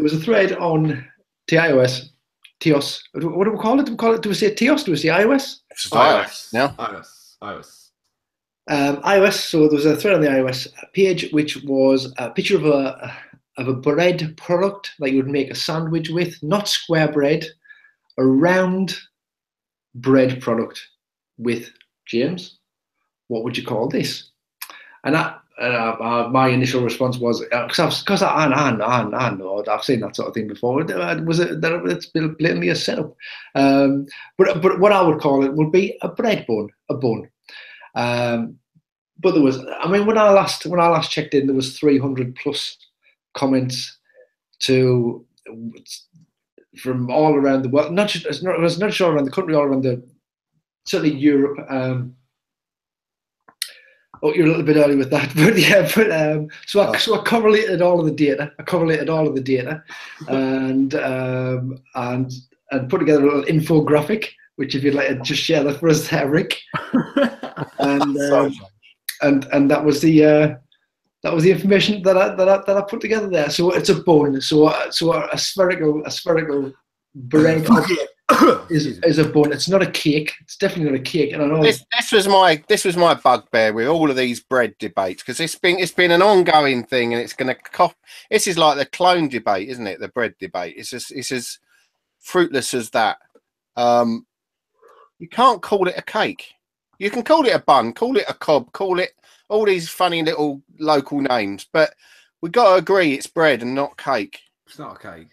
was a thread on TiOS. Tios. What do we call it? Do we say Tios? Do we say iOS? iOS. No. iOS. iOS. So there was a thread on the iOS page, which was a picture of a bread product that you would make a sandwich with, not square bread, a round bread product with James. What would you call this? And my initial response was, because I know, I've seen that sort of thing before. It's blatantly a setup. But what I would call it would be a bread bun, a bun. But there was, I mean, when I last checked in, there was 300 plus comments from all around the world. Not just all around the country, all around certainly Europe. Oh, you're a little bit early with that, but yeah. So I correlated all of the data. and put together a little infographic, which if you'd like to just share that for us there, Rick. And that was the information that I put together there. So it's a bun. So a spherical bread is a bun. It's not a cake. It's definitely not a cake. And I know this was my bugbear with all of these bread debates, because it's been an ongoing thing, and it's going to this is like the clone debate, isn't it? The bread debate. It's as fruitless as that. You can't call it a cake. You can call it a bun, call it a cob, call it all these funny little local names, but we've got to agree it's bread and not cake. It's not a cake.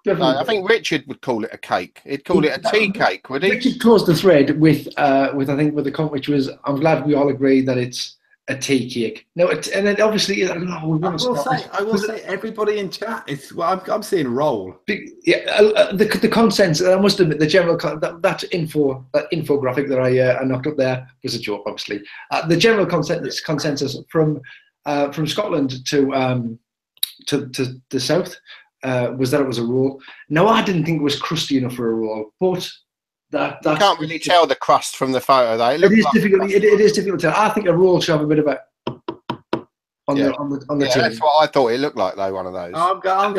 No, I think Richard would call it a cake. He'd call it a tea cake, would he? Richard closed the thread with the comment, which was, "I'm glad we all agree that it's a tea cake." No, and then obviously, I will say, everybody in chat is. Well, I'm seeing roll. Yeah, the consensus. I must admit, the general that infographic that I knocked up there was a joke. Obviously, the general consensus from Scotland to the south. Was that it was a roll. No, I didn't think it was crusty enough for a roll, but you can't really tell the crust from the photo, though. It is difficult to tell. I think a roll should have a bit of a on the tin. That's what I thought it looked like, though. One of those. I'm going.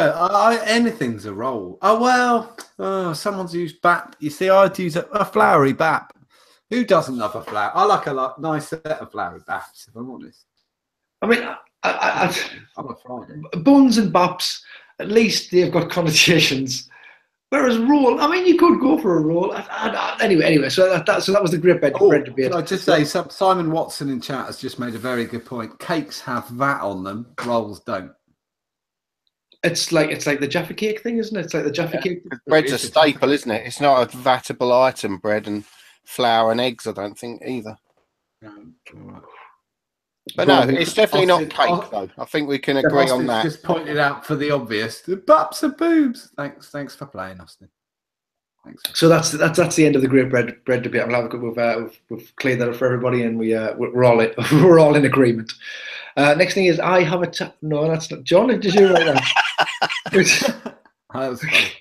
Anything's a roll. Oh well. Someone's used BAP. You see, I'd use a floury BAP. Who doesn't love a flour? I like a nice set of floury BAPs, if I'm honest. I mean, I'm a Friday. Buns and BAPs. At least they've got connotations. Whereas roll, I mean, you could go for a roll. Anyway, so that was the great bread debate. Can I just say, Simon Watson in chat has just made a very good point. Cakes have VAT on them, rolls don't. It's like the Jaffa cake thing, isn't it? It's like the Jaffa cake. Bread's a staple, isn't it? It's not a vatable item, bread and flour and eggs, I don't think, either. But no, it's definitely not cake, though. I think we can agree on that. Just pointed out for the obvious. The BAPs are boobs. Thanks for playing, Austin. Thanks. So that's the end of the great bread debate. I'm glad we've cleared that up for everybody, and we're all we're all in agreement. Next thing is I have a no, that's not John. Did you write that? That was funny.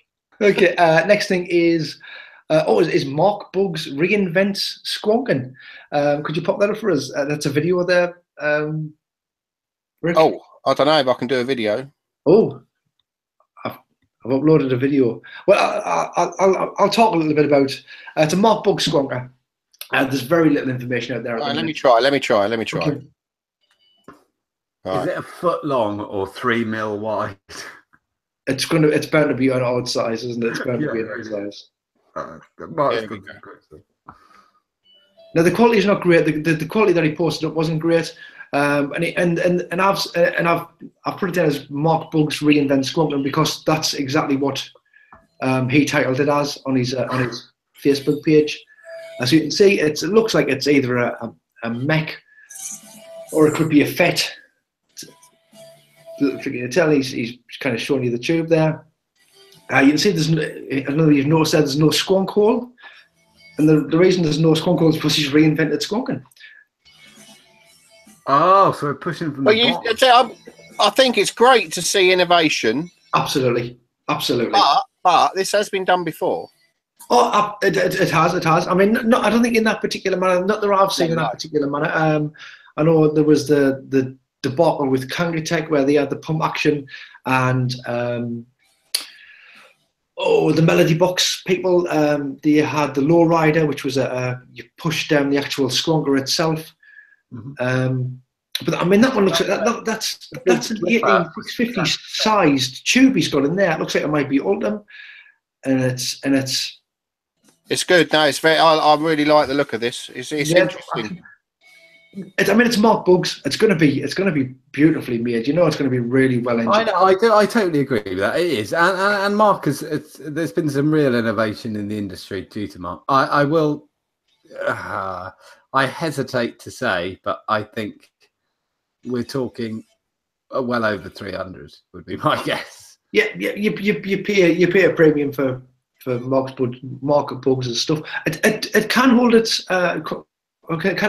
Okay. Next thing is is Mark Bugs reinvents squonking. Could you pop that up for us? That's a video there. Rick? Oh, I don't know if I can do a video. Oh, I've uploaded a video. Well, I'll talk a little bit about. It's a Mark Bugs squonker. There's very little information out there. Right, let me try. Okay. Right. Is it a foot long or 3 mil wide? It's bound to be an odd size, isn't it? It's bound to be an odd size. Now the quality is not great. The quality that he posted up wasn't great. And I've put it down as Mark Bugs reinvent squonking because that's exactly what he titled it as on his Facebook page. As you can see, it looks like it's either a mech or it could be a FET. If you can tell, he's kind of showing you the tube there. You can see I don't know if you've noticed that there's no squonk hole, and the reason there's no squonk hole is because he's reinvented squonking. Oh, so we're pushing from the bottom. I think it's great to see innovation. Absolutely. But this has been done before. Oh, it has. I mean, no, I don't think in that particular manner. Not that I've seen in that particular manner. I know there was the debacle with Kangatech where they had the pump action and the Melody Box people. They had the low rider, which was you push down the actual squonker itself. Mm-hmm. But I mean, that one looks like that's an 18650 sized tube he's got in there. It looks like it might be Ultim, and it's good. No, it's very. I really like the look of this. It's interesting. I mean, it's Mark Bugs. It's going to be beautifully made. You know, it's going to be really well engineered. I totally agree with that. It is, and Mark there's been some real innovation in the industry due to Mark. I hesitate to say, but I think we're talking well over 300 would be my guess. Yeah, you pay a premium for Mark Bugs and stuff. It can hold its can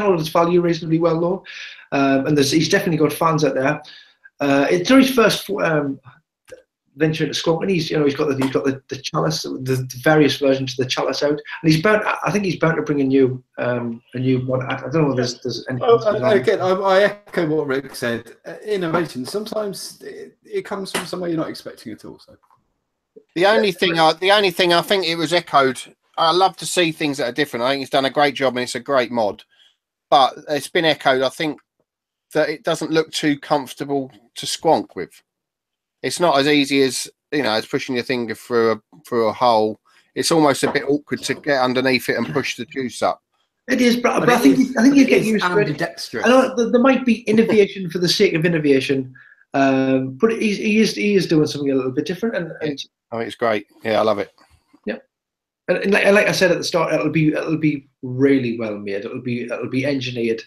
hold its value reasonably well though, and he's definitely got fans out there. It's his first venture into squonking. He's got the chalice, the various versions of the chalice out, and I think he's bound to bring a new one. I don't know if there's anything. Again, I echo what Rick said. Innovation sometimes it comes from somewhere you're not expecting at all. So the only thing I think it was echoed. I love to see things that are different. I think he's done a great job and it's a great mod, but it's been echoed. I think that it doesn't look too comfortable to squonk with. It's not as easy as as pushing your finger through a hole. It's almost a bit awkward to get underneath it and push the juice up. It is, but I think you get used to it. I know there might be innovation for the sake of innovation, but he is doing something a little bit different. And I think it's great. Yeah, I love it. Yeah, and like I said at the start, it'll be really well made. It'll be engineered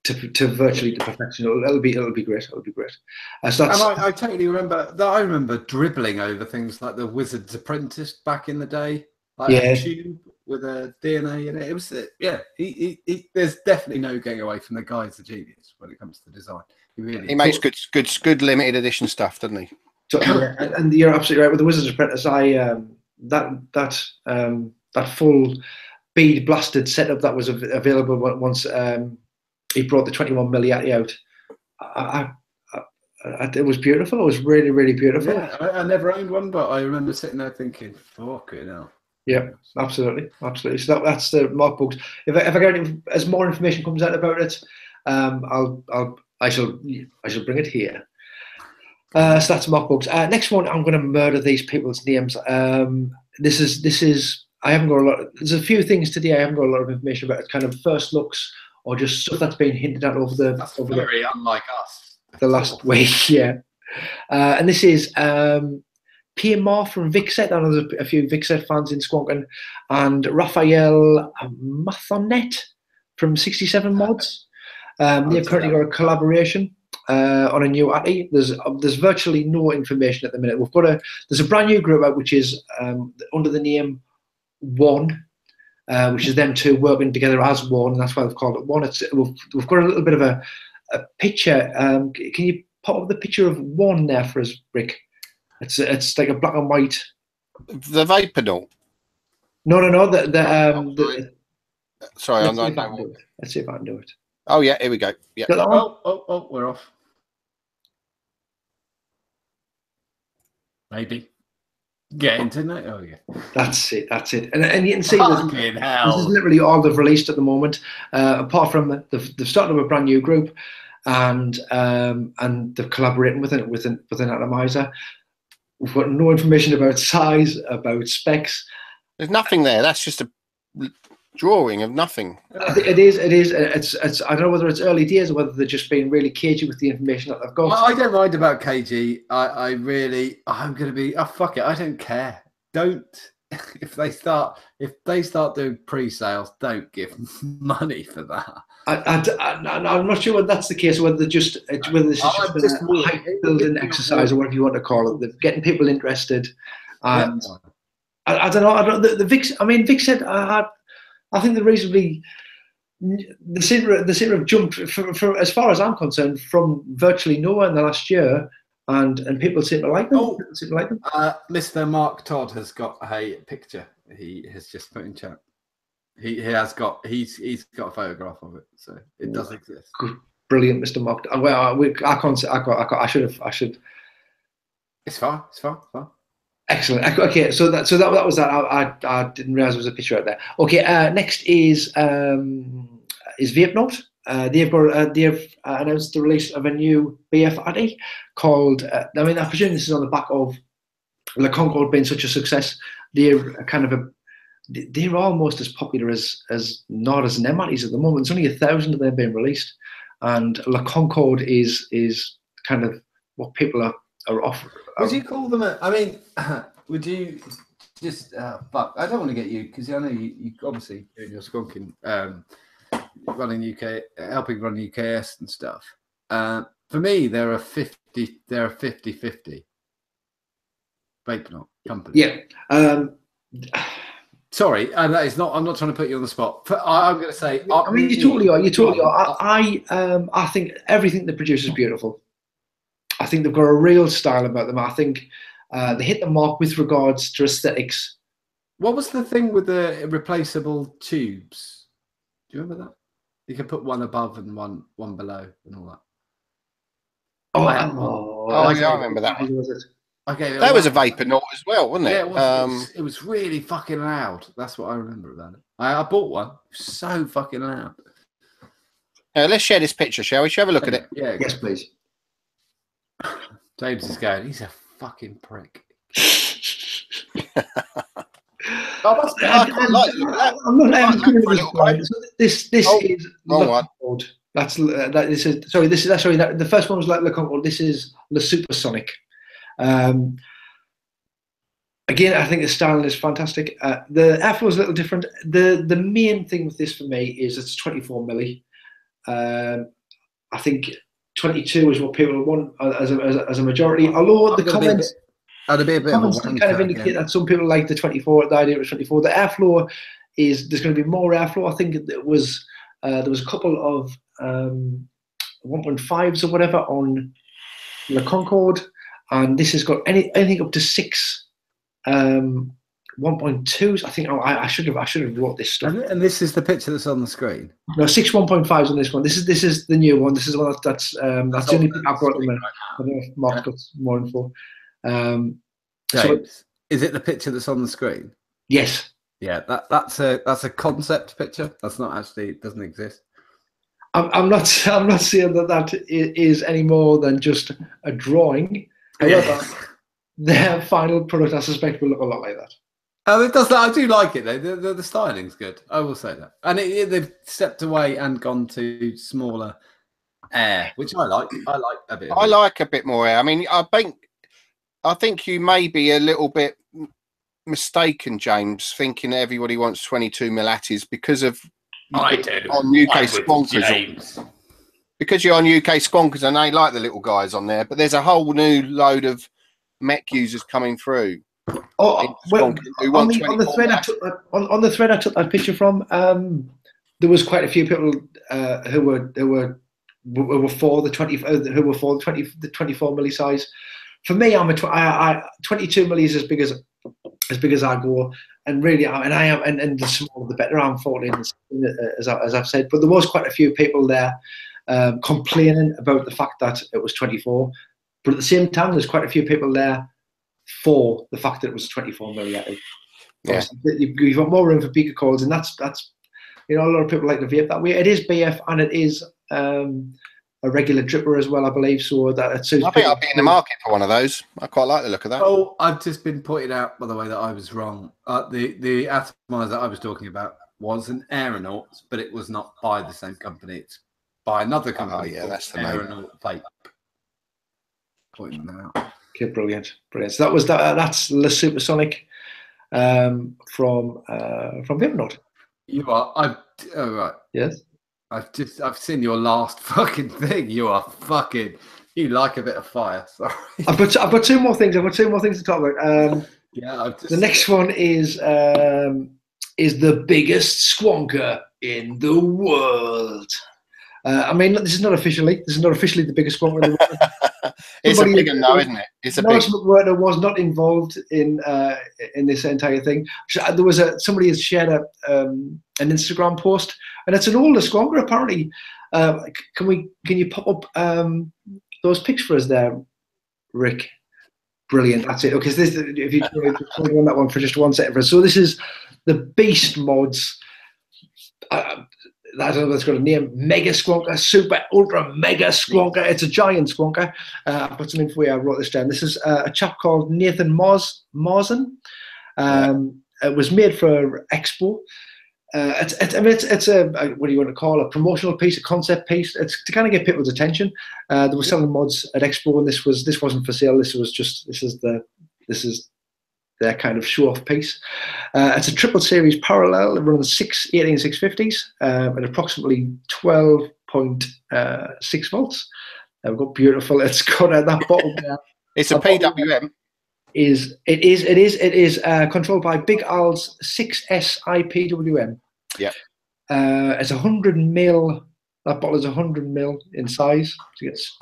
to virtually to perfection. It'll be great. It'll be great. So that's, and I totally remember that. I remember dribbling over things like the Wizard's Apprentice back in the day, like a tube with a DNA in it. It was there's definitely no getting away from the guy's a genius when it comes to design. He makes good limited edition stuff, doesn't he? So, and you're absolutely right with the Wizard's Apprentice. That full bead blasted setup that was available once. He brought the 21mm out. It was beautiful. It was really, really beautiful. Yeah, I never owned one, but I remember sitting there thinking, "Fuck it now." Yeah, absolutely. So that's the Mark Bugs. If I get as more information comes out about it, I shall bring it here. So that's Mark Bugs. Next one, I'm going to murder these people's names. This is. I haven't got a lot. There's a few things today. I haven't got a lot of information about it. Kind of first looks. Or just stuff that's been hinted at very unlike us. The last week, yeah. And this is PMR from V1ck. I know there's a few V1ck fans in Squonkin, and Raphael Mathonet from 67 Mods. They've currently got a collaboration on a new ATI. There's virtually no information at the minute. There's a brand new group out which is under the name One, which is them two working together as one, and that's why they've called it one. We've got a little bit of a picture. Can you pop up the picture of one there for us, Rick? It's like a black and white. The vapor note. No. Sorry, let's see if I can do it. Oh yeah, here we go. Yeah. Oh, we're off. Maybe. Get into it. Oh yeah. That's it. And you can see this is literally all they've released at the moment. Apart from they've started a brand new group, and they're collaborating with an atomizer. We've got no information about size, about specs. There's nothing there. That's just a drawing of nothing. It is. It's. I don't know whether it's early days or whether they're just being really cagey with the information that they've got. I don't mind about KG. I'm going to be. Oh fuck it. I don't care. Don't. If they start doing pre-sales, don't give money for that. I'm not sure whether that's the case, whether this is just a hype building exercise or whatever you want to call it. They're getting people interested, and I don't know. The Vic. I mean, Vic said I think they seem to have jumped for as far as I'm concerned from virtually nowhere in the last year. And people seem to like them. Mr. Mark Todd has got a picture. He has just put in chat. He's got a photograph of it, so it does exist. Brilliant, Mr. Mark. Well, I can't say I should. It's fine. Excellent. Okay, so that was that. I didn't realize there was a picture out there. Okay, next is Vape. They've announced the release of a new BF Addy called. I mean, I presume this is on the back of Le Concorde being such a success. They're they're almost as popular as Nardas and Addies at the moment. There's only 1,000 of them being released, and Le Concorde is kind of what people are offering. Would you call them I mean, would you just fuck? I don't want to get you because I know you obviously doing your skunking. Running UK, helping run UKS and stuff. For me, they're a 50-50 vape company. Yeah. Sorry, that is not. I'm not trying to put you on the spot. I'm going to say. I mean, you totally are. You totally are. I think everything they produce is beautiful. I think they've got a real style about them. I think they hit the mark with regards to aesthetics. What was the thing with the replaceable tubes? Do you remember that? You can put one above and one below and all that. I remember that one. Okay, that was a vapor note as well, wasn't it? Yeah, it was really fucking loud. That's what I remember about it. I bought one. So fucking loud. Let's share this picture, shall we? Shall we have a look at it? Yeah. Yes, please. James is going, he's a fucking prick. This is the first one was like Le Concorde. This is Le Supersonic. Again, I think the styling is fantastic. The airflow is a little different. The main thing with this for me is it's 24 milli. I think 22 is what people want as a majority. Although the comments kind of indicate that some people like the 24. The idea of 24. The airflow there's going to be more airflow. I think there was a couple of 1.5s or whatever on Le Concorde, and this has got anything up to 6 1.2s. I think I should have wrote this stuff. And this is the picture that's on the screen. No, 6 1.5s on this one. This is the new one. This is the one that's the only thing I've got at the minute. I don't know if Mark's got more info. James, is it the picture that's on the screen? Yes. Yeah, that's a concept picture. That's not actually, it doesn't exist. I'm not saying that is any more than just a drawing. However, their final product, I suspect, will look a lot like that. It does that. I do like it though. The styling's good. I will say that. And they've stepped away and gone to smaller air, which I like. I like a bit. I like a bit more air. I mean, I think you may be a little bit mistaken, James, thinking that everybody wants 22 mil atties because of I do on UK Skonkers. Because you're on UK Skonkers and they like the little guys on there, but there's a whole new load of mech users coming through. Oh, well, who on want the 24 thread I mass. took on the thread I took that picture from, there was quite a few people who were for the 24 milli size. For me, I'm 22 milli is as big as I go, and really, I am, and the smaller the better. I'm 14, as I've said, but there was quite a few people there complaining about the fact that it was 24. But at the same time, there's quite a few people there for the fact that it was 24 milli. Yeah. You've got more room for bigger cords, and that's a lot of people like to vape that way. It is BF and it is a regular dripper as well, I believe. So that it suits. I think I'll be in the market for one of those. I quite like the look of that. Oh, I've just been pointed out, by the way, that I was wrong. The atomizer I was talking about was an Aeronaut, but it was not by the same company. It's by another company. Oh, yeah, that's the name. Aeronaut Vape. Pointing that out. Okay, brilliant. So that was that's the Supersonic from V1ck. You are. Oh, right. Yes. I've seen your last fucking thing. You are fucking. You like a bit of fire. Sorry. I've got two more things. To talk about. Yeah. The next one is the biggest squonker in the world. I mean, this is not officially the biggest squonker in the world. It's a big one, though, isn't it? It's a big. McWhorter was not involved in this entire thing. There was somebody has shared an Instagram post, and it's an older squonker apparently. Can you pop up those pics for us there, Rick? Brilliant. That's it. Okay, so this, if you on that one for just 1 second. So this is the Beast Mods. I don't know if it's got a name. Mega Squonker, Super Ultra Mega Squonker. It's a giant squonker. I've got some info here. I wrote this down. This is a chap called Nathan Mawson. It was made for Expo. It's a what do you want to call it? A promotional piece, a concept piece. It's to kind of get people's attention. They were selling mods at Expo, and this wasn't for sale. This is their kind of show-off piece. It's a triple series parallel. It runs 6 18650s at approximately 12.6 volts. We've got beautiful. It's got that bottle there. It's a PWM. It is controlled by Big Al's 6S IPWM. Yeah. It's 100 mil. That bottle is 100 mil in size. So it's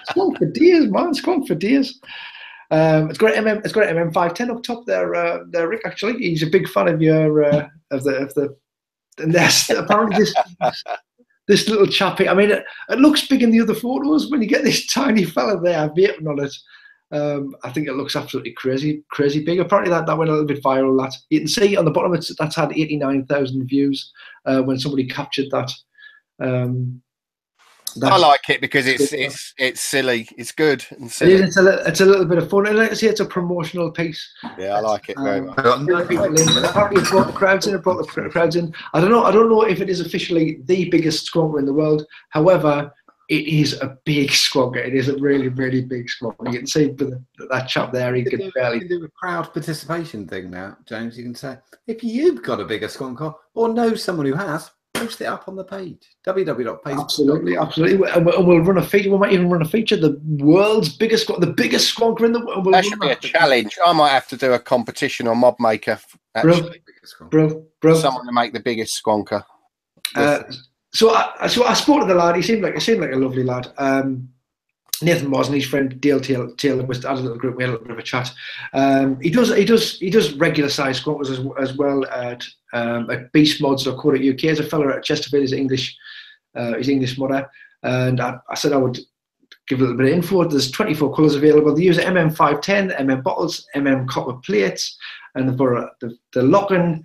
skunk for dears, man. Skunk for dears. It's got an MM510 up top there, Rick. Actually, he's a big fan of your of the. And there's apparently this little chappy. I mean, it looks big in the other photos. When you get this tiny fella there vaping on it, I think it looks absolutely crazy big. Apparently, that went a little bit viral. That you can see on the bottom, that's had 89,000 views when somebody captured that. I like it because it's silly. It's good and silly. It's a little bit of fun, and like I say, it's a promotional piece. Yeah, I like it very much. Apparently, it brought the crowds in. I don't know if it is officially the biggest squonker in the world. However, it is a big squonker. It is a really, really big squonker. You can see that chap there. He could barely do a crowd participation thing now, James. You can say if you've got a bigger squonker or know someone who has. Post it up on the page. www.page. Absolutely. And we'll run a feature. We might even run a feature. The world's biggest squonker in the world. That should be a challenge. I might have to do a competition on Mob Maker. Bro. Someone to make the biggest squonker. So I spoke to the lad. He seemed like a lovely lad. Nathan Mawson, his friend Dale Taylor was at a little group. We had a little bit of a chat. He does regular size squonkers as well at Beast Mods or Code UK. There's a fella at Chesterfield. He's English modder, and I said I would give a little bit of info. There's 24 colours available. They use MM510, MM bottles, MM copper plates, and for the lock-in.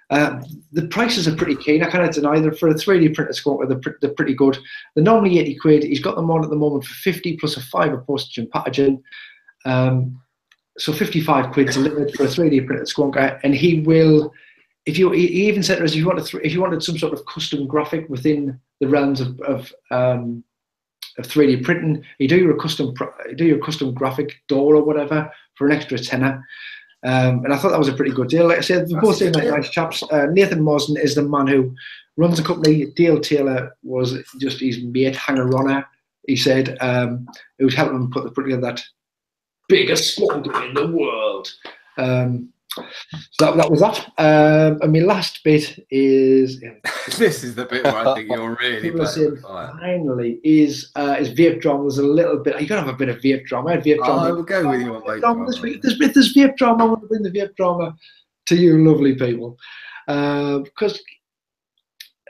The prices are pretty keen. I cannot deny that for a 3D printed squonker, they're pretty good. They're normally 80 quid. He's got them on at the moment for 50 plus a £5 of postage and packaging. So 55 quid delivered for a 3D printed squonker. And he will, he even said to us, if you wanted some sort of custom graphic within the realms of 3D printing, you do your custom graphic door or whatever for an extra tenner. And I thought that was a pretty good deal. Like I said, they both seem like nice chaps. Nathan Mawson is the man who runs the company. Dale Taylor was just his mate, hanger-runner. He said it would help him put together biggest squanker in the world. So that was that. And my last bit is This is the bit where I think you're really playing with fire. finally is vape drama. There's a little bit. You gotta have a bit of vape drama. I had vape drama. I will go with you on vape drama. This week. If there's vape drama, I want to bring the vape drama to you, lovely people, because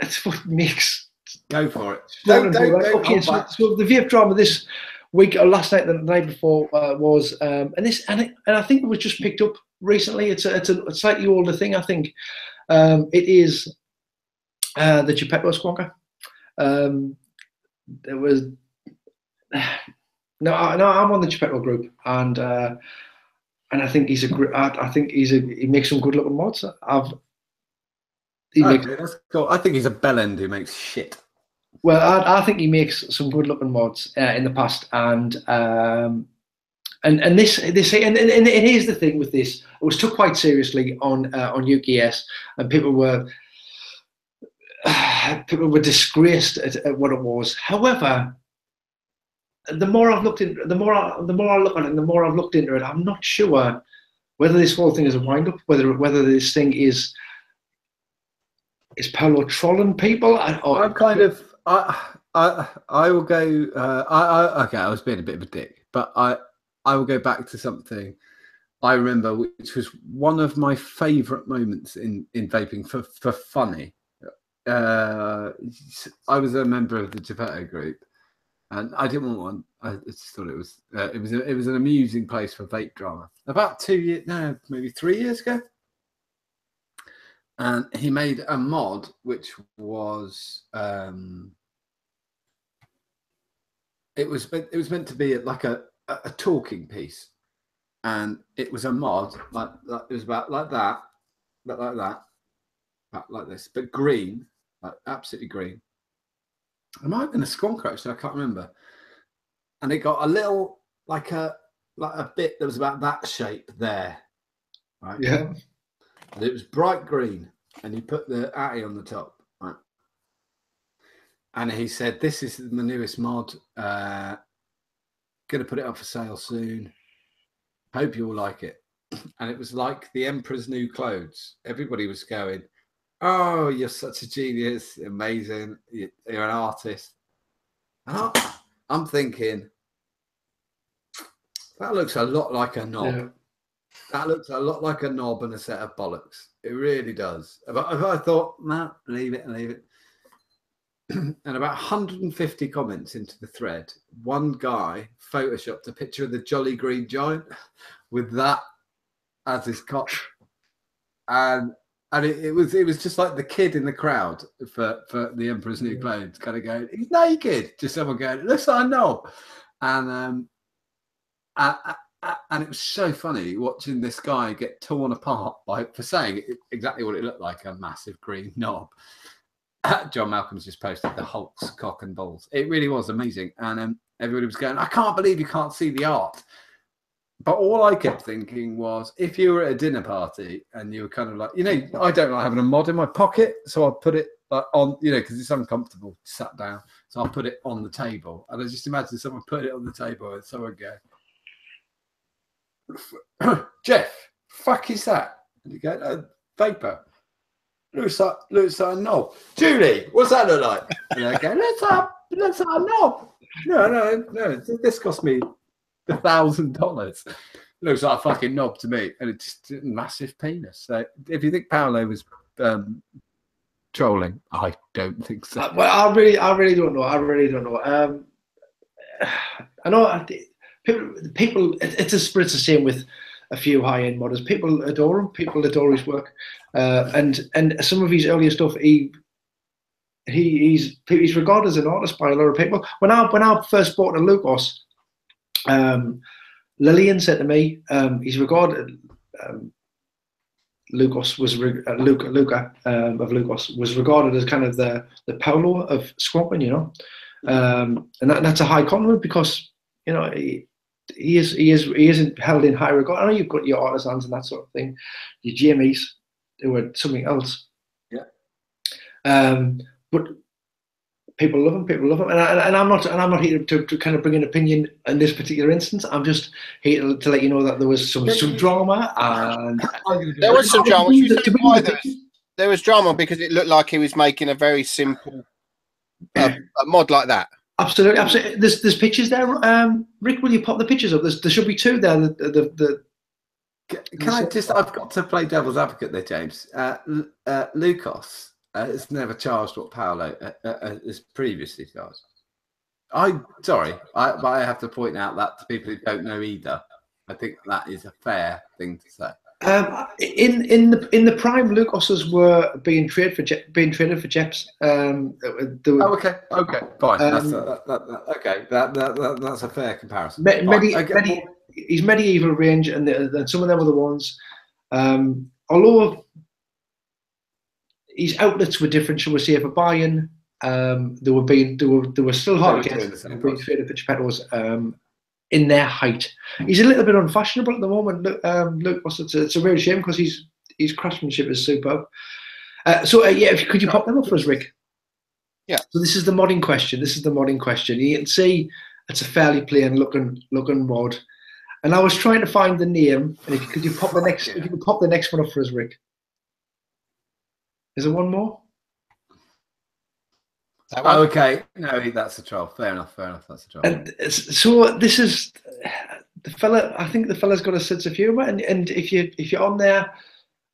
it's what makes. Go for it. Okay, so the vape drama this week or last night, the night before was, and I think it was just picked up recently. It's a slightly older thing. I think it is the Geppetto Squonker. There was no, I'm on the Geppetto group, and I think he's he makes some good looking mods. That's cool. I think he's a bellend who makes shit. Well, I think he makes some good looking mods in the past, and this and here's the thing with this. It was took quite seriously on UKS, and people were disgraced at what it was. However, the more I've looked into, the more I look at it, and the more I've looked into it, I'm not sure whether this whole thing is a wind up, whether this thing is Paolo trolling people. I'm kind of. I will go. Okay, I was being a bit of a dick, but I will go back to something I remember, which was one of my favourite moments in vaping for funny. I was a member of the Geppetto group, and I didn't want one. I just thought it was an amusing place for vape drama. About 2 years, no, maybe 3 years ago, and he made a mod which was it was meant to be like a talking piece, and it was a mod like it was about like that, but like this, but green, like absolutely green. It might have been a squonker actually, I can't remember. And it got a little like a bit that was about that shape there, right? Yeah. And it was bright green, and he put the Atty on the top, right? And he said, "This is the newest mod. Going to put it up for sale soon. Hope you all like it." And it was like the Emperor's new clothes. Everybody was going, "Oh, you're such a genius! Amazing! You're an artist." And I'm thinking, that looks a lot like a knob. Yeah. That looks a lot like a knob and a set of bollocks. It really does. But I thought, nah, leave it. And about 150 comments into the thread, one guy photoshopped a picture of the Jolly Green Giant with that as his cock, and it was just like the kid in the crowd for the Emperor's New Clothes, kind of going, "He's naked," just someone going, "It looks like a knob," and it was so funny watching this guy get torn apart for saying exactly what it looked like, a massive green knob. John Malcolm's just posted the Hulk's cock and balls. It really was amazing. And everybody was going, "I can't believe you can't see the art." But all I kept thinking was, if you were at a dinner party and you were kind of like, I don't like having a mod in my pocket, so I'll put it like on, because it's uncomfortable, sat down. So I'll put it on the table. And I just imagine someone put it on the table and someone go, "Jeff, fuck is that?" And you go, "Vapor. Looks like a knob." "Julie, what's that look like?" And I go, looks like a knob." No. This cost me $1,000. Looks like a fucking knob to me, and it's just a massive penis. So if you think Paolo was trolling, I don't think so. Well, I really don't know. I know people. It's the same with a few high-end modders. People adore him. People adore his work, and some of his earlier stuff, he's regarded as an artist by a lot of people. When I first bought a Lukos, Lillian said to me, he's regarded. Lukos was Luca of Lukos was regarded as kind of the Paolo of Squonking, and that's a high compliment, because he isn't held in high regard. I know you've got your artisans and that sort of thing, your GMEs, who are something else. Yeah. But People love them. People love them, and I'm not here to kind of bring an opinion in this particular instance. I'm just here to let you know that there was some drama, and there was some drama. You say why there was drama because it looked like he was making a very simple a mod like that. Absolutely, absolutely. There's pictures there. Rick, will you pop the pictures up? There should be two there. Can I just? I've got to play devil's advocate there, James. Lucas has never charged what Paolo has previously charged. Sorry, but I have to point out that to people who don't know either. I think that is a fair thing to say. In the prime, Lucas's were being traded for Jeps. Okay, fine. That's a fair comparison. His medieval range, and some of them were the ones. Although his outlets were different, shall we say, for buying, they were still hard to get. Being traded for Geppettos. In their height, he's a little bit unfashionable at the moment. Lucas, it's a real shame because his craftsmanship is superb. Could you pop them up for us, Rick? Yeah. So this is the modding question. You can see it's a fairly plain looking mod, and I was trying to find the name. And could you pop the next? If you could pop the next one up for us, Rick. Is there one more? Okay, no, that's a troll. Fair enough. That's a troll. And so this is the fella. I think the fella's got a sense of humour, and if you're on there,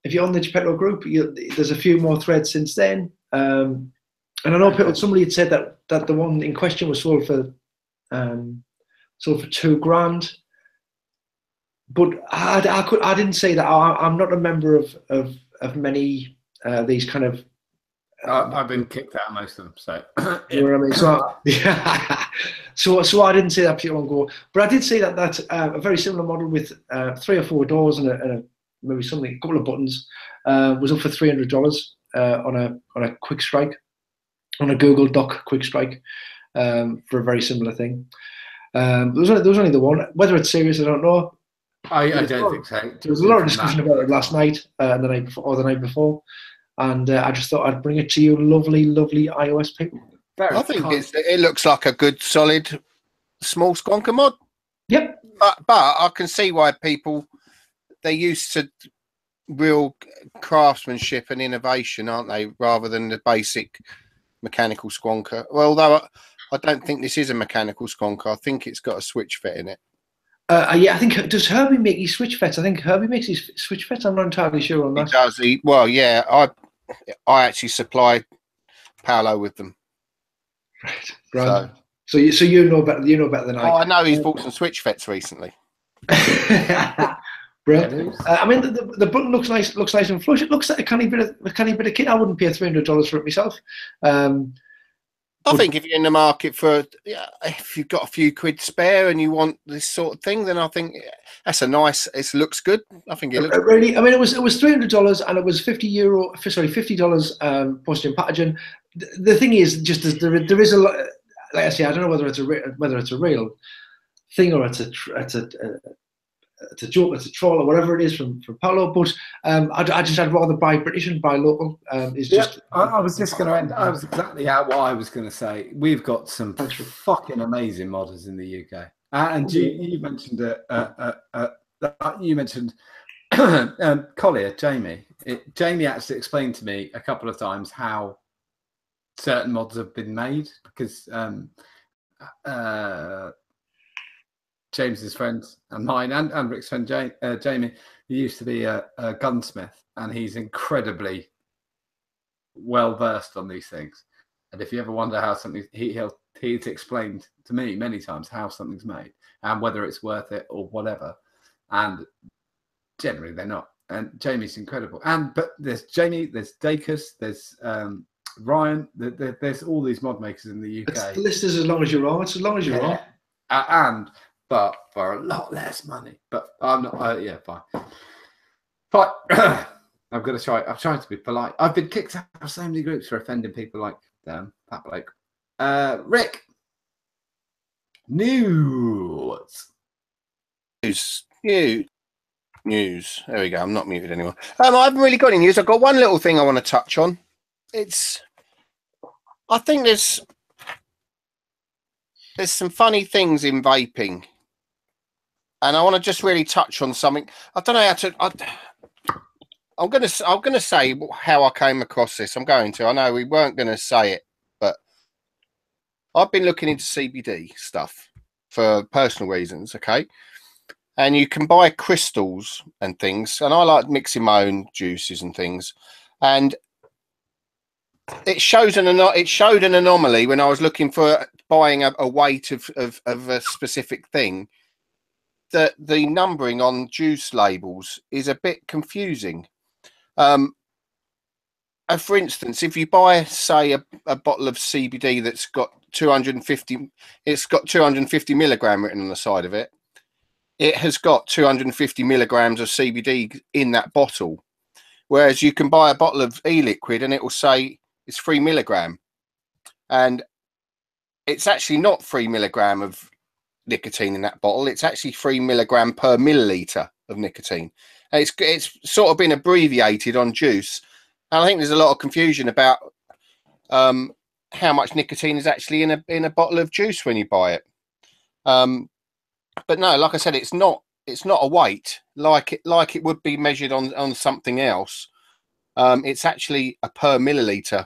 if you're on the Geppetto group, there's a few more threads since then. And I know somebody had said that the one in question was sold for $2,000, but I didn't say that. I'm not a member of many these kind of. I've been kicked out of most of them, so you know what I mean. So I didn't say that particular one go, but I did say that a very similar model with 3 or 4 doors and maybe a couple of buttons was up for $300 on a quick strike, on a Google Doc quick strike for a very similar thing. There was only the one. Whether it's serious, I don't know. I don't think so. There was a lot of discussion about it last night and the night before. And I just thought I'd bring it to you, lovely iOS people. I think it looks like a good, solid, small squonker mod. Yep. But I can see why they're used to real craftsmanship and innovation, aren't they? Rather than the basic mechanical squonker. Well, although I don't think this is a mechanical squonker. I think it's got a switch fit in it. I think, does Herbie make his switch fets? I think Herbie makes his switch fets. I'm not entirely sure on that. He does. Well, yeah, I actually supply Paolo with them. Right. So you know better. You know better than I. Oh, I know he's bought some switch fets recently. Brilliant. I mean, the button looks nice and flush. It looks like a canny bit of kit. I wouldn't pay $300 for it myself. I think if you're in the market for, if you've got a few quid spare and you want this sort of thing, then I think that's it looks good. I think it looks really. I mean, it was $300 and it was $50 postage and packaging. The thing is, just there is a lot. Like I say, I don't know whether it's a real thing or it's a joke, it's a troll or whatever it is from Paolo. But I'd rather buy British and buy local. I was just going to end. I was exactly what I was going to say. We've got some fucking amazing modders in the UK, and you mentioned you mentioned Collier, Jamie. Jamie actually explained to me a couple of times how certain mods have been made because James's friend and mine and Rick's friend Jamie, he used to be a gunsmith, and he's incredibly well versed on these things. And if you ever wonder how something, he's explained to me many times how something's made and whether it's worth it or whatever. And generally they're not. And Jamie's incredible. But there's Jamie, there's Dacus, there's Ryan. There's all these mod makers in the UK. The list is as long as you're on. It's as long as you're on. But for a lot less money. But I'm not. Fine. Fine. I'm gonna try. I'm trying to be polite. I've been kicked out of so many groups for offending people like that bloke. Rick. News. There we go. I'm not muted anymore. I haven't really got any news. I've got one little thing I want to touch on. I think there's there's some funny things in vaping, and I want to just really touch on something. I don't know how to. I'm gonna say how I came across this. I'm going to. I know we weren't going to say it, but I've been looking into CBD stuff for personal reasons. Okay, and you can buy crystals and things, and I like mixing my own juices and things, and it showed an anomaly when I was looking for buying a weight of a specific thing, that the numbering on juice labels is a bit confusing. For instance, if you buy, say, a bottle of CBD that's got 250, it's got 250 milligram written on the side of it. It has got 250 milligrams of CBD in that bottle. Whereas you can buy a bottle of e-liquid and it will say it's 3 milligram. And it's actually not 3 milligram of nicotine in that bottle. It's actually 3 milligram per milliliter of nicotine. And it's sort of been abbreviated on juice. And I think there's a lot of confusion about how much nicotine is actually in a bottle of juice when you buy it. But no, like I said, it's not a weight like it would be measured on something else. It's actually a per milliliter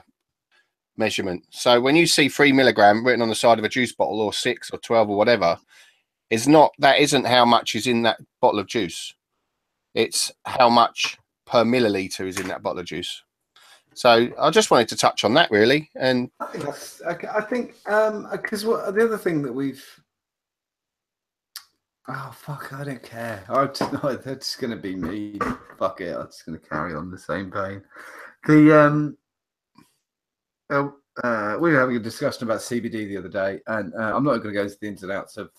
measurement. So when you see 3 milligram written on the side of a juice bottle, or 6 or 12 or whatever, that isn't how much is in that bottle of juice. It's how much per milliliter is in that bottle of juice. So I just wanted to touch on that, really. And I think that's okay. I think because the other thing that we've, oh fuck, I don't care. That's gonna be me. Fuck it, I'm just gonna carry on the same vein. We were having a discussion about CBD the other day, and I'm not going to go into the ins and outs of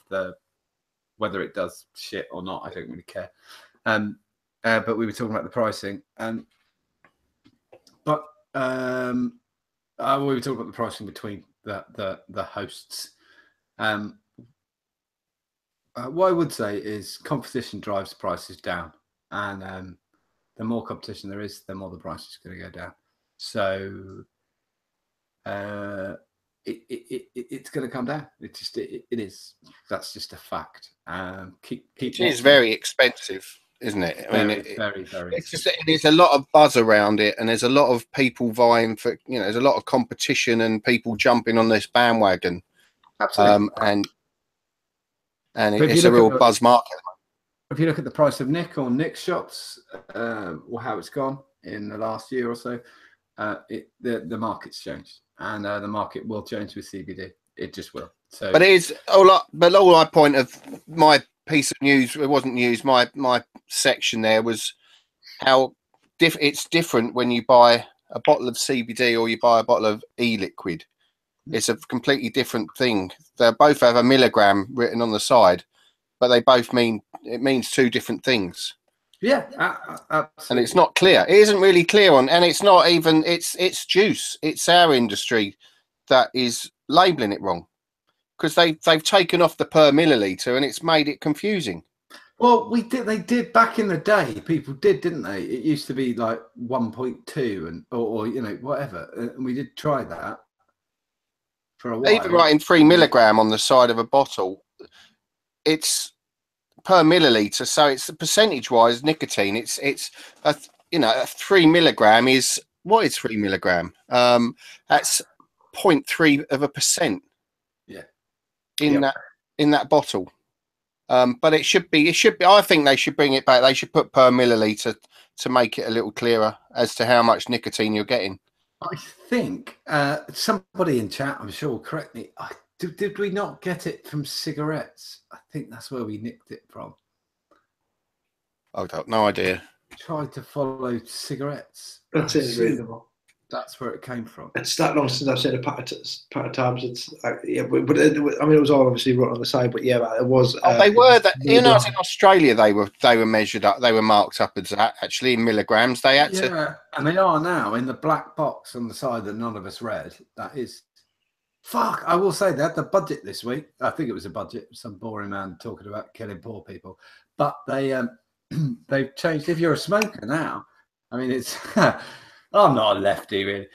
whether it does shit or not. I don't really care. But we were talking about the pricing, but we were talking about the pricing between the hosts. What I would say is competition drives prices down, and the more competition there is, the more the price is going to go down. So it's going to come down. It is. That's just a fact. It is very expensive, isn't it? I mean, very. It's just there's a lot of buzz around it, and there's a lot of people vying for. There's a lot of competition and people jumping on this bandwagon. Absolutely. And it's a real buzz market. If you look at the price of Nick or Nick shots, or how it's gone in the last year or so, the market's changed, and the market will change with CBD. It just will. So, but it is all my point of my piece of news. It wasn't news. My section there was how it's different when you buy a bottle of CBD or you buy a bottle of e-liquid. It's a completely different thing. They both have a milligram written on the side, but they both means two different things. Yeah, absolutely. And it's not clear. It isn't really clear and it's not even. It's juice. It's our industry that is labelling it wrong, because they've taken off the per milliliter and it's made it confusing. Well, they did back in the day. People did, didn't they? It used to be like 1.2 and or whatever, and we did try that. For a while. Even writing 3 milligram on the side of a bottle, it's per milliliter, so it's percentage-wise nicotine. It's a 3 milligram is what is 3 milligram? That's 0.3%. Yeah. In that bottle. But it should be. I think they should bring it back. They should put per milliliter to make it a little clearer as to how much nicotine you're getting. I think somebody in chat, I'm sure, correct me. Did we not get it from cigarettes? I think that's where we nicked it from. I've got no idea. Tried to follow cigarettes. That's reasonable. That's where it came from. It's that long since I've said a pack of times. It's but it was all obviously written on the side. But yeah, it was. They were that. In Australia, they were measured up. They were marked up as that actually in milligrams. They had to. Yeah, and they are now in the black box on the side that none of us read. That is. Fuck, I will say they had the budget this week. I think it was a budget. Some boring man talking about killing poor people. But they've changed. If you're a smoker now, I mean, it's. I'm not a lefty, really.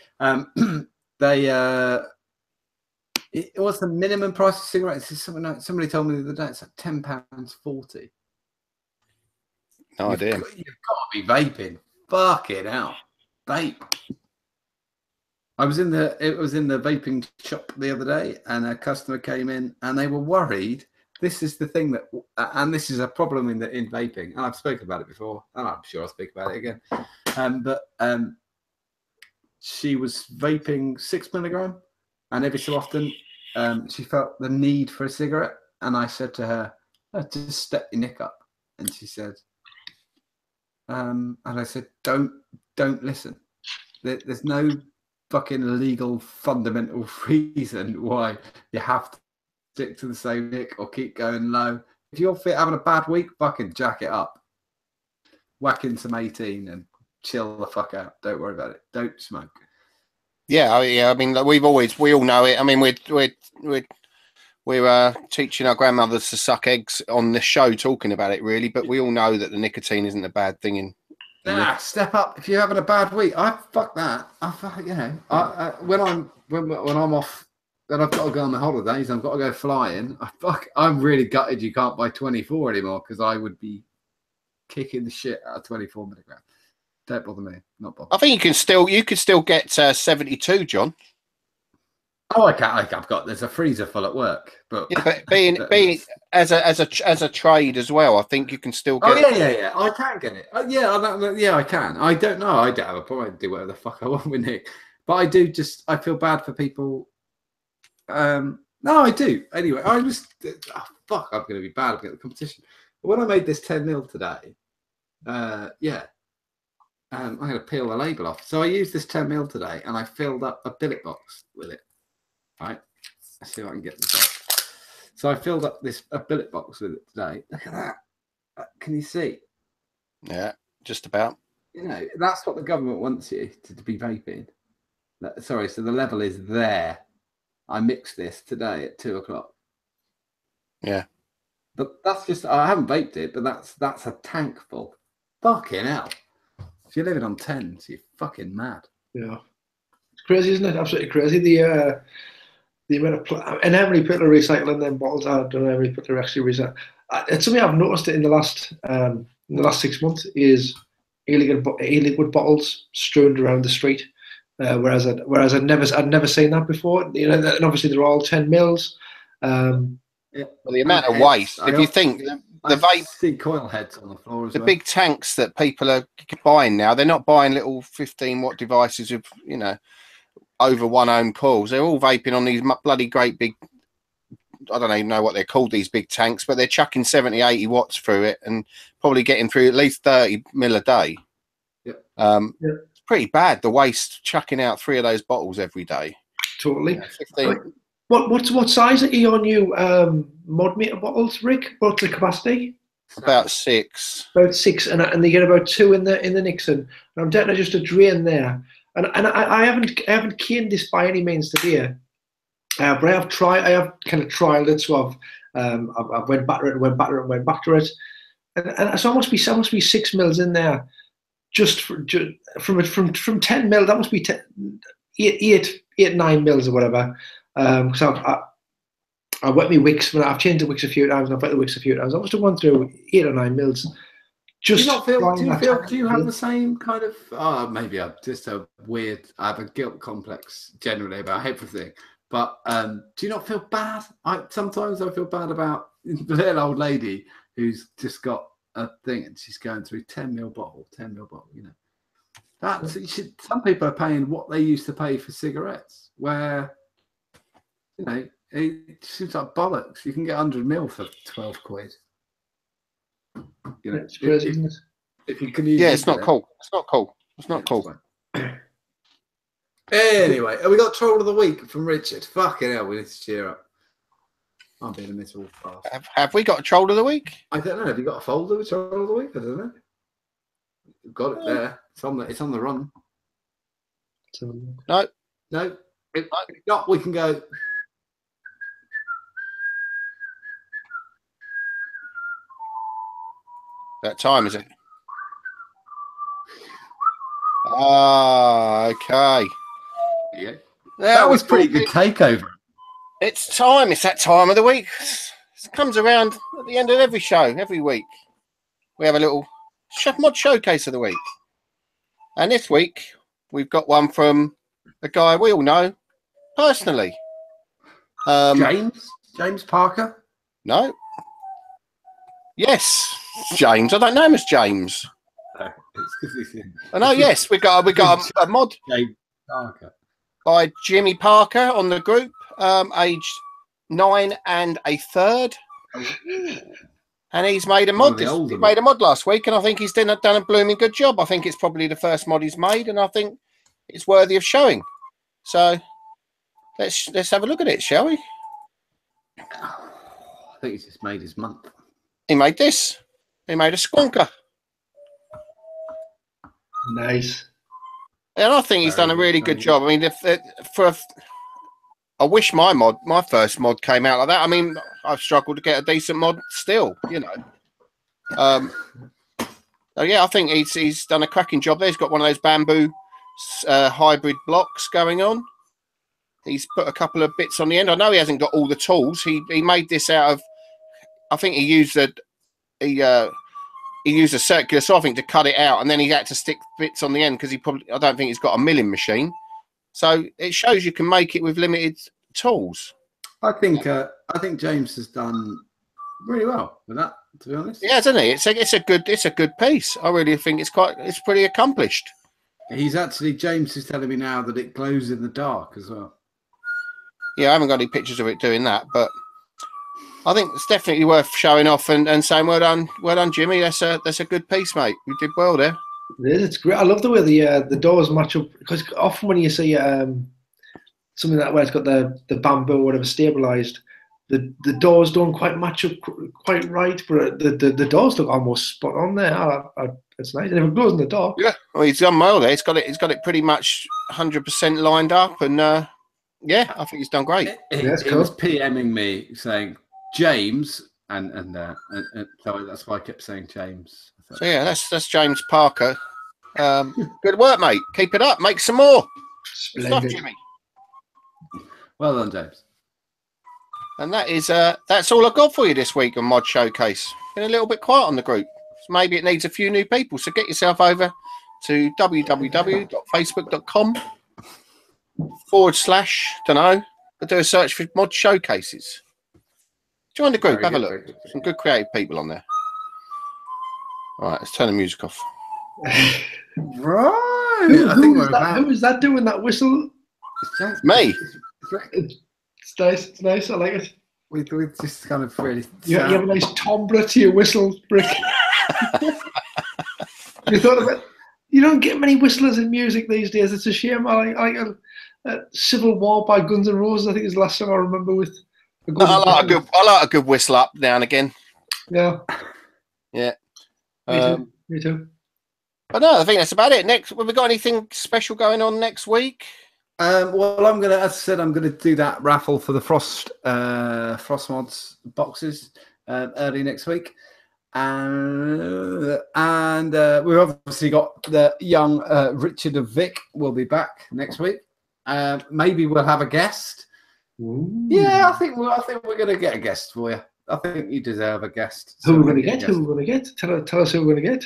What's the minimum price of cigarettes? Somebody told me the other day it's like £10.40. No idea. You've got to be vaping. Fucking hell, vape. It was in the vaping shop the other day, and a customer came in, and they were worried. This is the thing that, and this is a problem in vaping. And I've spoken about it before, and I'm sure I'll speak about it again. But she was vaping 6 milligram, and every so often she felt the need for a cigarette. And I said to her, oh, "Just step your nick up." And she said, and I said, "Don't listen. There's no fucking legal fundamental reason why you have to stick to the same nick or keep going low. If you're having a bad week, fucking jack it up. Whack in some 18 and chill the fuck out. Don't worry about it. Don't smoke." Yeah. I mean, we all know it. I mean, we're teaching our grandmothers to suck eggs on the show, talking about it really, but we all know that the nicotine isn't a bad thing in. Step up if you're having a bad week. Fuck that. When I'm off, then I've got to go on the holidays. I've got to go flying. I'm really gutted you can't buy 24 anymore, because I would be kicking the shit out of 24 milligram. Don't bother me. Not bother. I think you could still get 72, John. Oh, I can. I've got. There's a freezer full at work, but being as a trade as well, I think you can still get. Oh yeah. I can get it. I can. I don't know. I don't have a problem. I do whatever the fuck I want with Nick, but I do. I feel bad for people. No, I do. Anyway, I'm going to be bad at the competition. But when I made this 10 mil today, I'm going to peel the label off. So I used this 10 mil today, and I filled up a billet box with it. Right, let's see if I can get this off. So I filled up a billet box with it today. Look at that. Can you see? Yeah, just about. You know, that's what the government wants you to be vaping. Sorry, so the level is there. I mixed this today at 2 o'clock. Yeah. But that's just, I haven't vaped it, but that's a tank full. Fucking hell. If you're living on 10s, you're fucking mad. Yeah. It's crazy, isn't it? Absolutely crazy. The amount of and how many people are recycling them bottles? I don't know how many people are actually recycling. It's something I've noticed in the last 6 months is illegal bottles strewn around the street, whereas I'd never seen that before. You know, and obviously they're all 10 mils. Yeah. Well, the amount of waste. If you think the vape, see coil heads on the floor as well. The big tanks that people are buying now, they're not buying little 15-watt devices with, you know, over 1 ohm coils. They're all vaping on these bloody great big, I don't even know what they're called, these big tanks, but they're chucking 70, 80 watts through it and probably getting through at least 30 mil a day. Yeah. It's pretty bad, the waste, chucking out 3 of those bottles every day. Totally. Yeah, 15. What size are your new mod meter bottles, Rick? What's the capacity? About 6. About 6, and they get about 2 in the Nixon. And I'm definitely just a drain there. And I haven't caned this by any means today, but I have kind of trialed it. So I've went back to it, went back to it, and so must be 6 mils in there, just from 10 mil. That must be 8, 9 mils or whatever. So I wet my wicks. I've changed the wicks a few times, and I've wet the wicks a few times. I must have gone through 8 or 9 mils. Just do you have the same kind of maybe I'm just I have a guilt complex generally about everything, but do you not feel bad? Sometimes I feel bad about the little old lady who's just got a thing and she's going through 10 mil bottle, you know. Some people are paying what they used to pay for cigarettes, where, you know, it seems like bollocks. You can get 100 mil for 12 quid. You know, it's crazy, isn't it? If you can use it's not cool. It's not cool. It's not cool. Anyway, we got troll of the week from Richard. Fucking hell, we need to cheer up. I'm being a miserable fast. Have we got a troll of the week? I don't know. Have you got a folder with troll of the week? I don't know. You've got it there. It's on the run. No. If not, we can go. That time, is it? Ah, okay. Yeah. That was pretty good takeover. It's time. It's that time of the week. It comes around at the end of every show, every week. We have a little mod showcase of the week. And this week, we've got one from a guy we all know personally. James Parker? No. Yes, James. I don't know him as James. No, it's because he's in. I know, yes. We got a mod James Parker. by Jimmy Parker on the group, aged 9 1/3. And he's made a mod. He made a mod last week, and I think he's done a blooming good job. I think it's probably the first mod he's made, and I think it's worthy of showing. So let's have a look at it, shall we? I think he's just made his month. He made this. He made a squonker. Nice. And I think he's done a really good job. I mean, I wish my first mod came out like that. I mean, I've struggled to get a decent mod still, you know. So yeah, I think he's done a cracking job there. He's got one of those bamboo hybrid blocks going on. He's put a couple of bits on the end. I know he hasn't got all the tools. He made this out of, I think he used a circular saw, I think, to cut it out, and then he had to stick bits on the end because I don't think he's got a milling machine. So it shows you can make it with limited tools. I think James has done really well with that, to be honest. Yeah, isn't he? It's a good piece. I really think it's pretty accomplished. James is telling me now that it glows in the dark as well. Yeah, I haven't got any pictures of it doing that, but I think it's definitely worth showing off and saying well done, Jimmy. That's a good piece, mate. You did well there. It is. It's great. I love the way the doors match up, because often when you see something that where it's got the bamboo or whatever stabilized, the doors don't quite match up quite right, but the doors look almost spot on there. It's nice. And if it glows in the dark, yeah. Well, he's done well there. He's got it pretty much 100% lined up, and yeah, I think he's done great. He was PMing me saying James, and so that's why I kept saying James. So yeah, that's James Parker. Good work, mate. Keep it up. Make some more stuff, Jimmy. Well done, James. And that's all I got for you this week on Mod Showcase. Been a little bit quiet on the group. So maybe it needs a few new people. So get yourself over to www.facebook.com/ don't know, but do a search for Mod Showcases. Join the group. Have a look. Some good creative people on there. All right, let's turn the music off. Right. Who is that doing that whistle? It's me. It's nice. It's nice. I like it. We just kind of really. You have a nice timbre to your whistle, Brick. You thought of it? You don't get many whistlers in music these days. It's a shame. I like Civil War by Guns N' Roses. I think is the last song I remember with. I like a good whistle up now and again. Yeah. Yeah. Me too. But no, I think that's about it. Next, have we got anything special going on next week? Well, as I said, I'm gonna do that raffle for the Frost Mods boxes early next week, and we've obviously got the young Richard of V1ck will be back next week. Maybe we'll have a guest. Ooh. Yeah, I think we're gonna get a guest for you. I think you deserve a guest. Who we're gonna get? Who we're gonna get? Tell us who we're gonna get.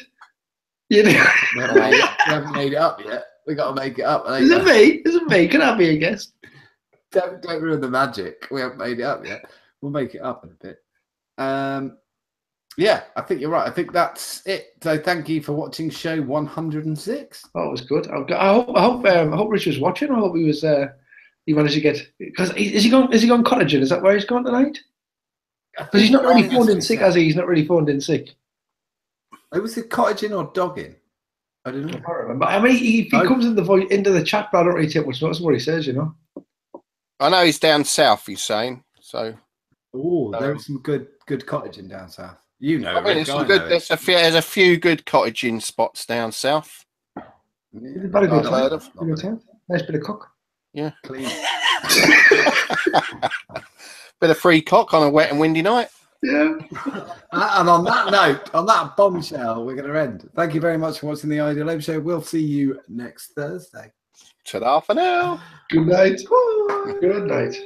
Yeah. We haven't made it up yet. We got to make it up. Is it me? Is it me? Can I be a guest? Don't ruin the magic. We haven't made it up yet. We'll make it up in a bit. Yeah, I think you're right. I think that's it. So thank you for watching show 106. Oh, it was good. I hope Rich was watching. I hope he was. He managed to get, because is he going cottaging? Is that where he's going tonight? Because he's not really phoned in sick, has he? He's not really phoned in sick. Was it cottaging or dogging? I don't know. I can't remember. I mean, he comes into the chat, but I don't really take much notice of what he says, you know. I know he's down south, he's saying. So. Oh, there's some good cottaging down south. You know, I mean, there's a few good cottaging spots down south. Yeah, very good time. Nice bit of cock. Yeah. Clean. Bit of free cock on a wet and windy night. Yeah. And on that note, on that bombshell, we're going to end. Thank you very much for watching the Ideal Vape Show. We'll see you next Thursday. Ta-da for now. Good night. Good night.